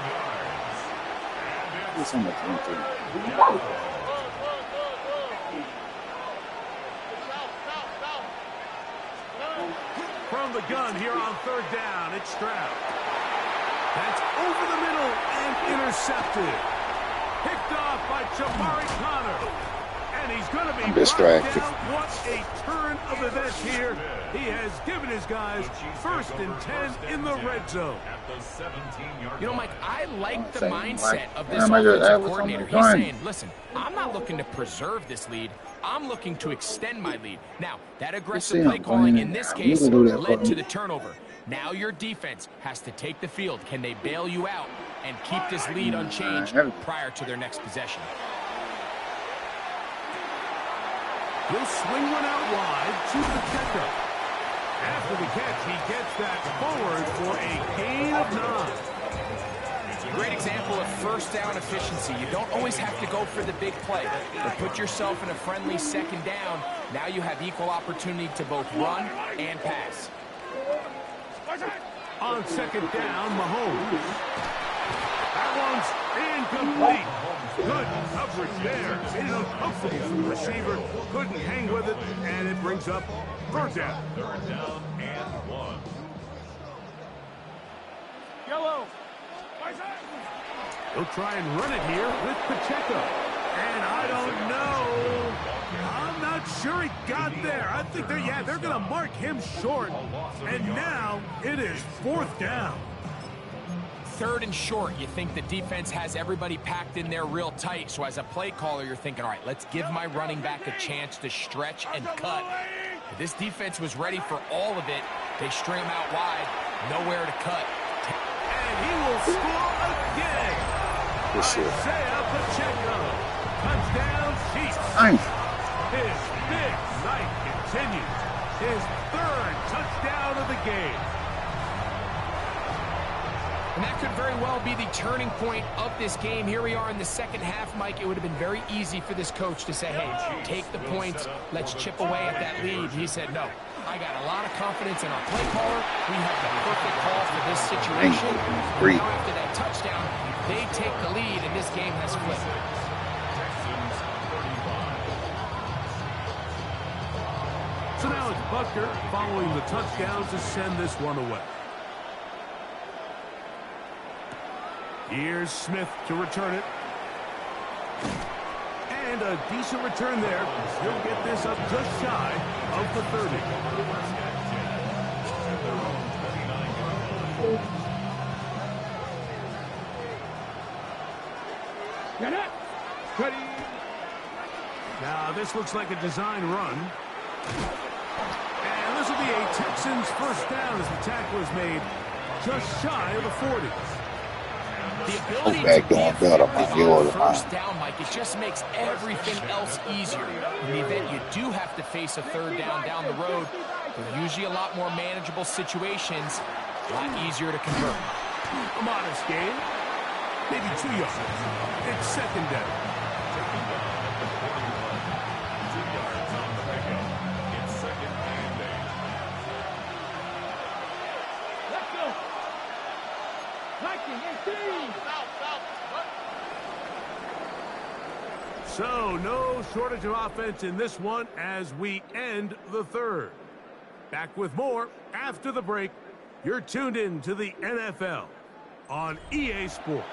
It's on the 22. From the gun here on 3rd down, it's Stroud. That's over the middle and intercepted. Picked off by Jamari Connor. And he's going to be I'm distracted. What a turn of events here. He has given his guys 1st and 10 in the red zone. You know, Mike, I like the mindset of this offensive coordinator. He's saying, listen, I'm not looking to preserve this lead. I'm looking to extend my lead. Now, that aggressive play calling in this case led to the turnover. Now your defense has to take the field. Can they bail you out and keep this lead unchanged prior to their next possession? He'll swing one out wide to Pacheco. After the catch, he gets that forward for a gain of 9. Great example of 1st down efficiency. You don't always have to go for the big play, but put yourself in a friendly 2nd down. Now you have equal opportunity to both run and pass. On 2nd down, Mahomes. That one's incomplete. Good coverage there. It is uncomfortable for the receiver. Couldn't hang with it, and it brings up 3rd down. 3rd down and 1. Yellow. He'll try and run it here with Pacheco. And I don't know. I'm not sure he got there. I think they're going to mark him short. And now it is 4th down. 3rd and short. You think the defense has everybody packed in there real tight. So as a play caller, you're thinking, all right, let's give my running back a chance to stretch and cut. If this defense was ready for all of it. They string him out wide. Nowhere to cut. And he will score again. Isaiah Pacheco. Touchdown, Chiefs. His big night continues. His 3rd touchdown of the game. And that could very well be the turning point of this game. Here we are in the 2nd half, Mike. It would have been very easy for this coach to say, hey, take the points. Let's chip away at that lead. He said, no. I got a lot of confidence in our play caller. We have the perfect call for this situation. Now after that touchdown, they take the lead, and this game has flipped. So now it's Butker following the touchdown to send this one away. Here's Smith to return it. And a decent return there. He'll get this up just shy of the 30. Now this looks like a design run. And this will be a Texans 1st down as the tackle is made just shy of the 40s. The ability to be effective on 1st down, Mike, it just makes everything else easier. In the event you do have to face a 3rd down the road, they're usually a lot more manageable situations, a lot easier to convert. A modest gain, maybe 2 yards. It's 2nd down. 2 yards on the pickup. It's 2nd and 8. Let's go. So, no shortage of offense in this one as we end the 3rd. Back with more after the break. You're tuned in to the NFL on EA Sports.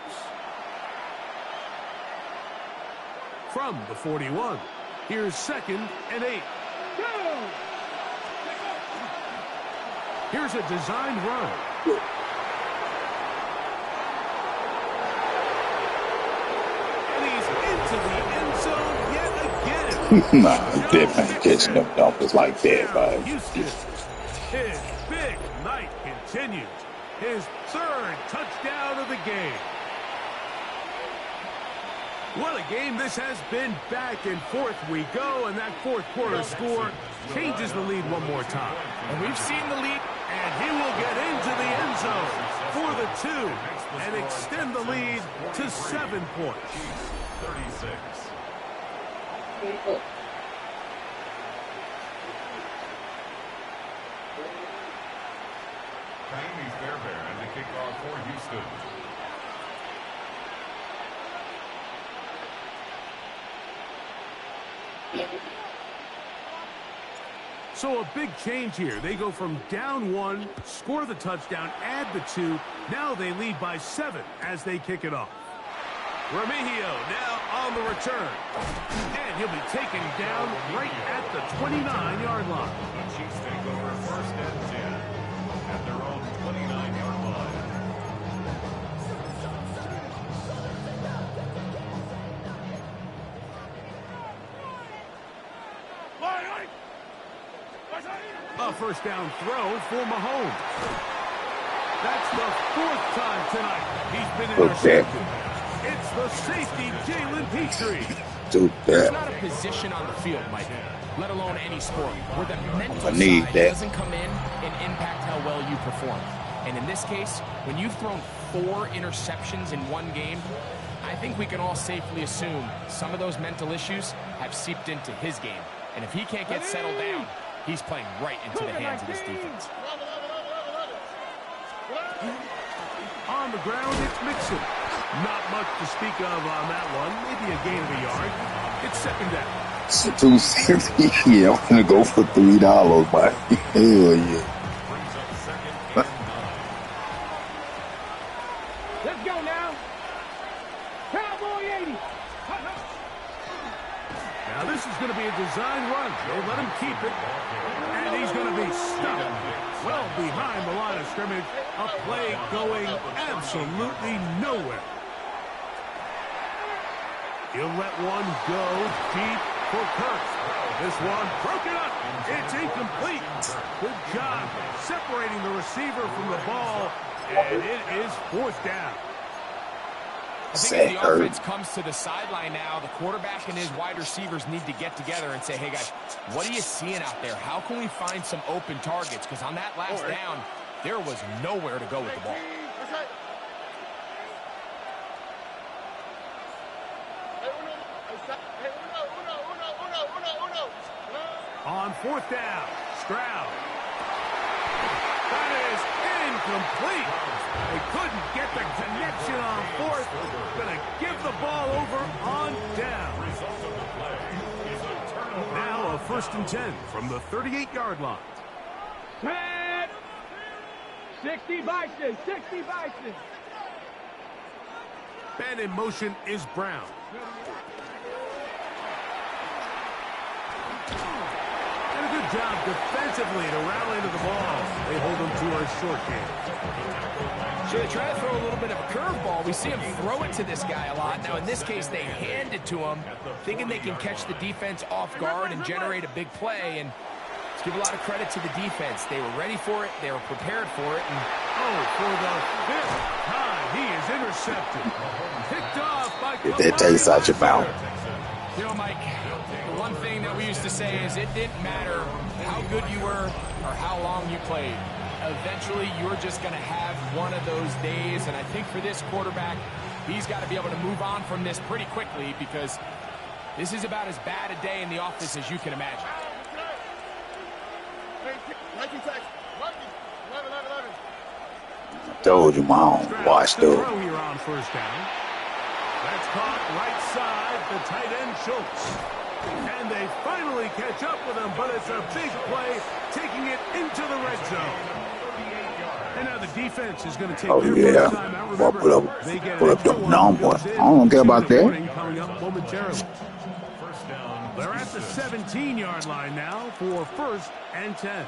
From the 41, here's 2nd and 8. Go! Here's a designed run. Nah, that man catching them numbers like that, man. Houston, his big night continues. His 3rd touchdown of the game. What a game this has been. Back and forth we go, and that 4th quarter score changes the lead one more time. And we've seen the lead. And he will get into the end zone for the 2 and extend the lead to 7 points. 36. Kaimi Fairbairn to kick off for Houston. So a big change here. They go from down 1, score the touchdown, add the 2. Now they lead by 7 as they kick it off. Remigio now on the return. And he'll be taken down right at the 29-yard line. The Chiefs take over first and 10 at their own 29-yard line. A first down throw for Mahomes. That's the 4th time tonight he's been intercepted. It's the safety, Jalen Petrie. There's not a position on the field, Mike, let alone any sport, where the mental side doesn't come in and impact how well you perform. And in this case, when you've thrown 4 interceptions in one game, I think we can all safely assume some of those mental issues have seeped into his game. And if he can't get settled down, he's playing right into the hands of this defense. On the ground, it's Mixon. Not much to speak of on that one. Maybe a gain of a yard. It's second down. It's $2.60. Yeah, I'm gonna go for $3, but hell yeah. Let's go now. Cowboy 80. Now this is going to be a design run. They let him keep it. And he's going to be stopped well behind the line of scrimmage. A play going absolutely nowhere. He'll let one go deep for Kirk. This one broken up. It's incomplete. Good job separating the receiver from the ball. And it is 4th down. I think as the offense comes to the sideline now, the quarterback and his wide receivers need to get together and say, hey, guys, what are you seeing out there? How can we find some open targets? Because on that last down, there was nowhere to go with the ball. On 4th down, Stroud. That is incomplete. They couldn't get the connection on 4th. Gonna give the ball over on down. Now a 1st and 10 from the 38-yard line. 10. 60 Bison. 60 Bison. And in motion is Brown. And a good job defensively to rally to the ball. They hold him to a short game. So they try to throw a little bit of a curveball. We see him throw it to this guy a lot. Now, in this case, they hand it to him, thinking they can catch the defense off guard and generate a big play. And let's give a lot of credit to the defense. They were ready for it. They were prepared for it. And for the 5th time, he is intercepted. Picked off by Get that taste out your mouth. You know, Mike, the one thing that we used to say is it didn't matter how good you were or how long you played. Eventually, you're just going to have one of those days. And I think for this quarterback, he's got to be able to move on from this pretty quickly because this is about as bad a day in the office as you can imagine. I told you, Mom, washed up. Throw here on 1st down. That's caught right side, the tight end Schultz. And they finally catch up with him, but it's a big play, taking it into the red zone. And now the defense is going to take their first time out. Remember, they get put up them numbers. I don't care about that. Coming up momentarily. They're at the 17-yard line now for 1st and 10.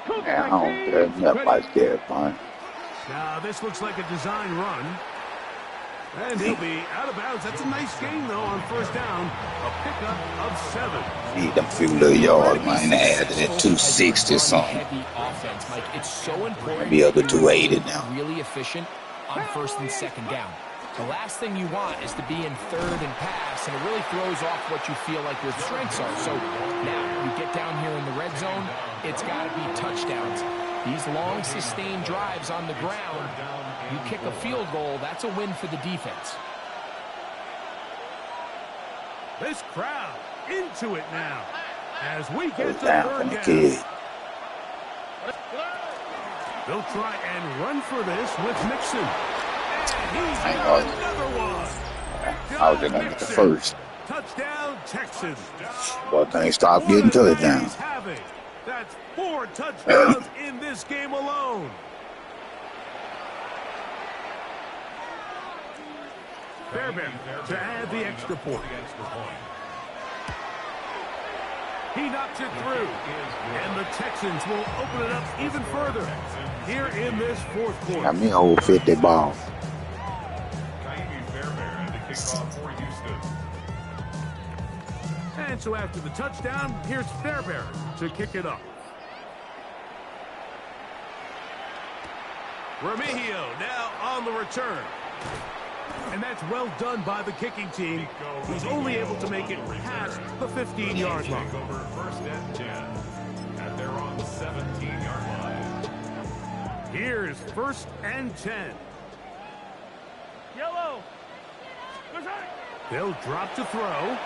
Yeah, I don't care nothing about that, fine. Now this looks like a design run. And he'll be out of bounds. That's a nice gain, though, on 1st down. A pickup of 7. Need them few little yards, man. Add to that 260 or something. Heavy offense, Mike. It's so important. Be up to 280 now. Really efficient on 1st and 2nd down. The last thing you want is to be in 3rd and pass, and it really throws off what you feel like your strengths are. So now you get down here in the red zone, it's got to be touchdowns. These long, sustained drives on the ground, you kick a field goal, that's a win for the defense. This crowd into it now as we get to down 3rd from the down. kid. They'll try and run for this with Mixon. And he's I got know. another one. I was going to get the first. Touchdown, Texans. But they stopped getting touchdowns. That's 4 touchdowns in this game alone. Fairbairn to add the extra point. He knocks it through, and the Texans will open it up even further here in this fourth quarter. Got me whole 50 ball. And so after the touchdown, here's Fairbairn to kick it off. Remigio now on the return. And that's well done by the kicking team. He's only able to make it past the 15-yard line. First and 10. And they're on the 17-yard line. Here's first and 10. Yellow. They'll drop to throw.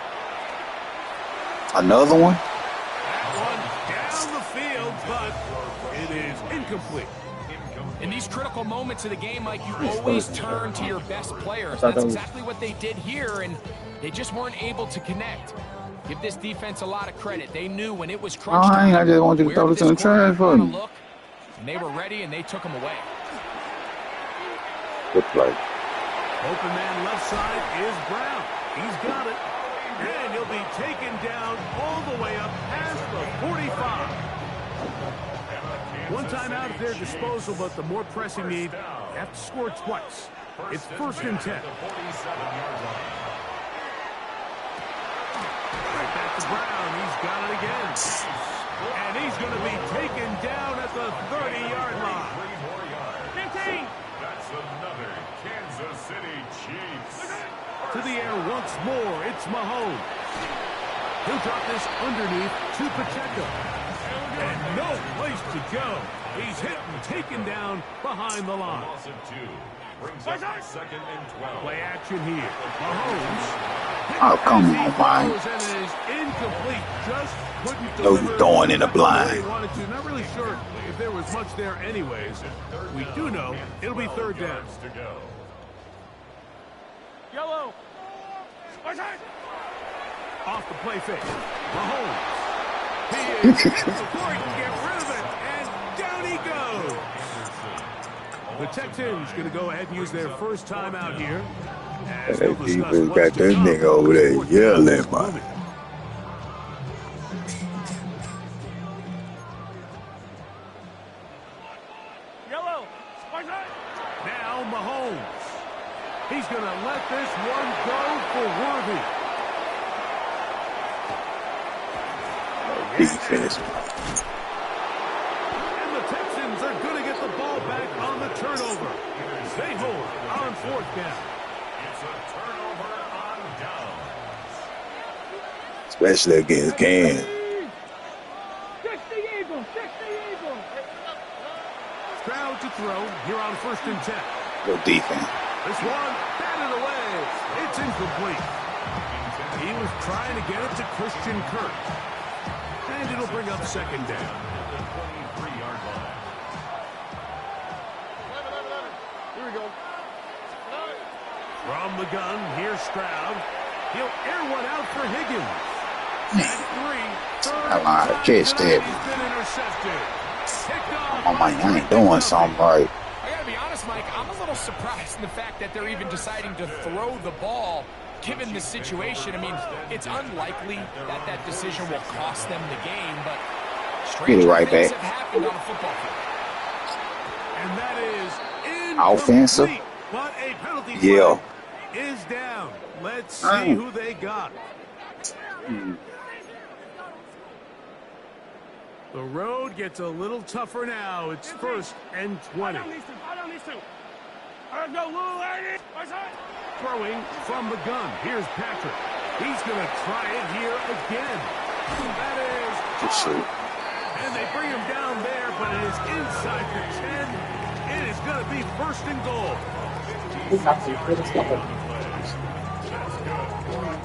Another one? That one down the field, but it is incomplete. In these critical moments of the game, Mike, you always turn to your best players. That's exactly what they did here, and they just weren't able to connect. Give this defense a lot of credit. They knew when it was crunch time. I just want you to throw this in the trash for me. And they were ready, and they took them away. Good play. Open man left side is Brown. He's got it. And he'll be taken down all the way up past the 45. One time out at their disposal, but the more pressing need, they have to score twice. It's first and 10. Right back to Brown. He's got it again. And he's going to be taken down at the 30-yard line. 15. That's another Kansas City Chiefs. To the air once more, it's Mahomes. He'll drop this underneath to Pacheco. And no place to go. He's hit and taken down behind the line. Loss of 2 brings up second and 12. Play action here. Mahomes. Oh, come on, man. And it is incomplete. Just couldn't No, you're throwing in a blind. Wanted to. Not really sure if there was much there anyways. We do know it'll be third down. Yellow. Off the play fake. Mahomes. He is before he can get rid of it, and down he goes. The Texans going to go ahead and use their first time out here. As That defense got that nigga over there yelling, man. Yellow. Now Mahomes. He's going to let this one go for Worthy. Defense. And the Texans are going to get the ball back on the turnover. They hold on fourth down. It's a turnover on downs. Especially against Cam. 60 Eagles. 60 Eagles. Stroud to throw here on first and 10. Good defense. This one batted away. It's incomplete. He was trying to get it to Christian Kirk. And it'll bring up second down. The 23-yard line. Here we go. From the gun, here's Stroud. He'll air one out for Higgins. I lied to catch that. Oh, my, I ain't doing something right. I gotta be honest, Mike, I'm a little surprised in the fact that they're even deciding to throw the ball given the situation. I mean, it's unlikely that that decision will cost them the game, but strange right things back. have happened on the football field. And that is Offensive? but a penalty Yeah. is down. Let's see who they got. The road gets a little tougher now. It's first and 20. Throwing from the gun. Here's Patrick. He's going to try it here again. That is... And they bring him down there, but it is inside the 10. It is going to be first and goal.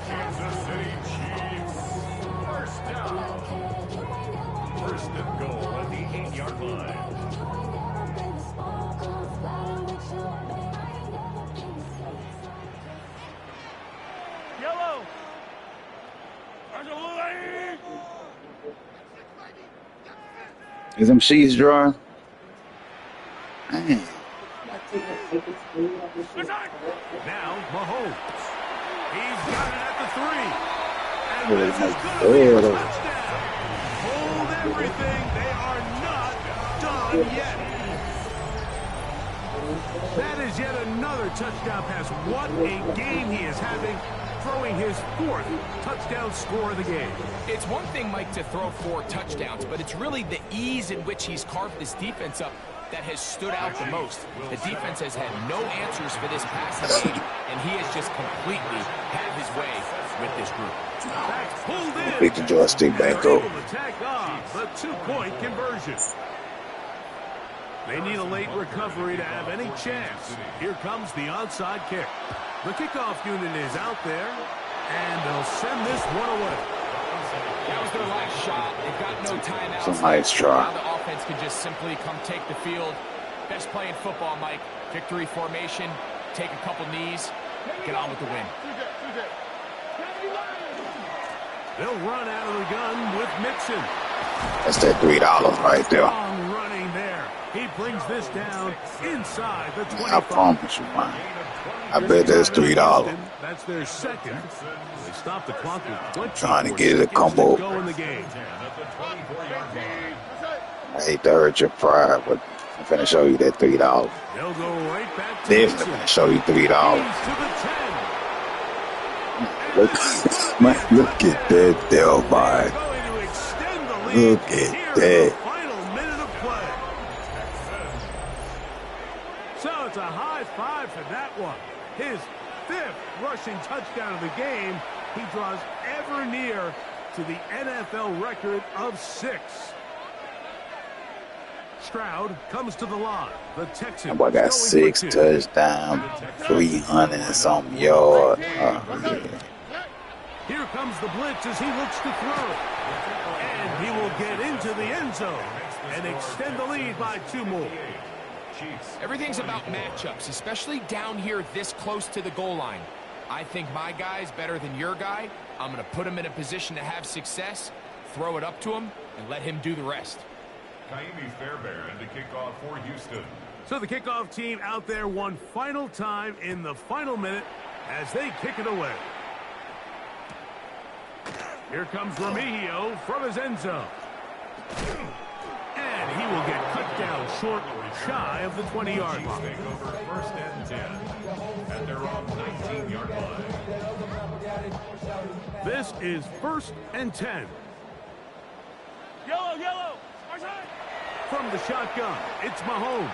Kansas City Chiefs. First down. First and goal at the 8-yard line. Yellow. Is them sheets dry? Man. Now, Mahomes. He's got it at the 3. And Oh, this is my going to be a God. touchdown. Hold everything. They are not done yet. That is yet another touchdown pass. What a game he is having, throwing his 4th touchdown score of the game. It's one thing, Mike, to throw 4 touchdowns, but it's really the ease in which he's carved this defense up that has stood out the most. The defense has had no answers for this passing game, and he has just completely had his way with this group. Pulled in. Pick the joystick back They're up. able to tack off the 2-point conversion. They need a late recovery to have any chance. Here comes the onside kick. The kickoff unit is out there, and they'll send this one away. That was their last shot. They've got no timeouts. It's a nice try. Now the offense can just simply come take the field. Best play in football, Mike. Victory formation, take a couple knees, get on with the win. They'll run out of the gun with Mixon. That's that $3 right there. Long running there. He brings this down inside the 25. I promise you, man. I bet that's $3. That's their second. They stop the clock with 20 Trying to get it a seconds combo. to go in the game. I hate to hurt your pride, but I'm finna show you that $3. They'll go right back to Definitely Mixon. finna show you $3. He's to the 10. Look, man, look at that there, man. Going to extend the lead Look at here in the that. final minute of play. So it's a high 5 for that one. His 5th rushing touchdown of the game. He draws ever near to the NFL record of 6. Stroud comes to the line. The Texans. That boy got going 6 for 2. touchdowns, 300 and something yards. Yeah. Here comes the blitz as he looks to throw. And he will get into the end zone and extend the lead by 2 more. Everything's about matchups, especially down here this close to the goal line. I think my guy's better than your guy. I'm going to put him in a position to have success, throw it up to him, and let him do the rest. Kaimi Fairbairn to kick off for Houston. So the kickoff team out there one final time in the final minute as they kick it away. Here comes Remigio from his end zone. And he will get cut down short, shy of the 20-yard line. Take over 1st and 10 at their own 19-yard line. This is 1st and 10. Yellow, yellow. Our side. From the shotgun, it's Mahomes.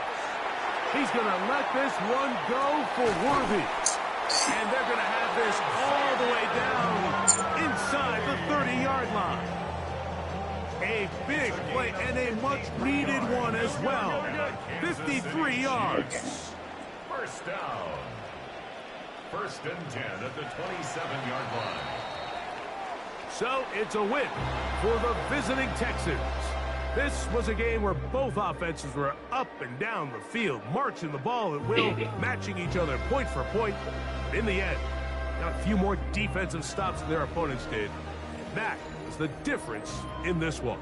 He's going to let this one go for Worthy. And they're going to have this all the way down inside the 30-yard line. A big play and a much-needed one as well. 53 yards. 1st down. 1st and 10 at the 27-yard line. So it's a win for the visiting Texans. This was a game where both offenses were up and down the field, marching the ball at will, matching each other point for point. In the end, got a few more defensive stops than their opponents did. And that was the difference in this one.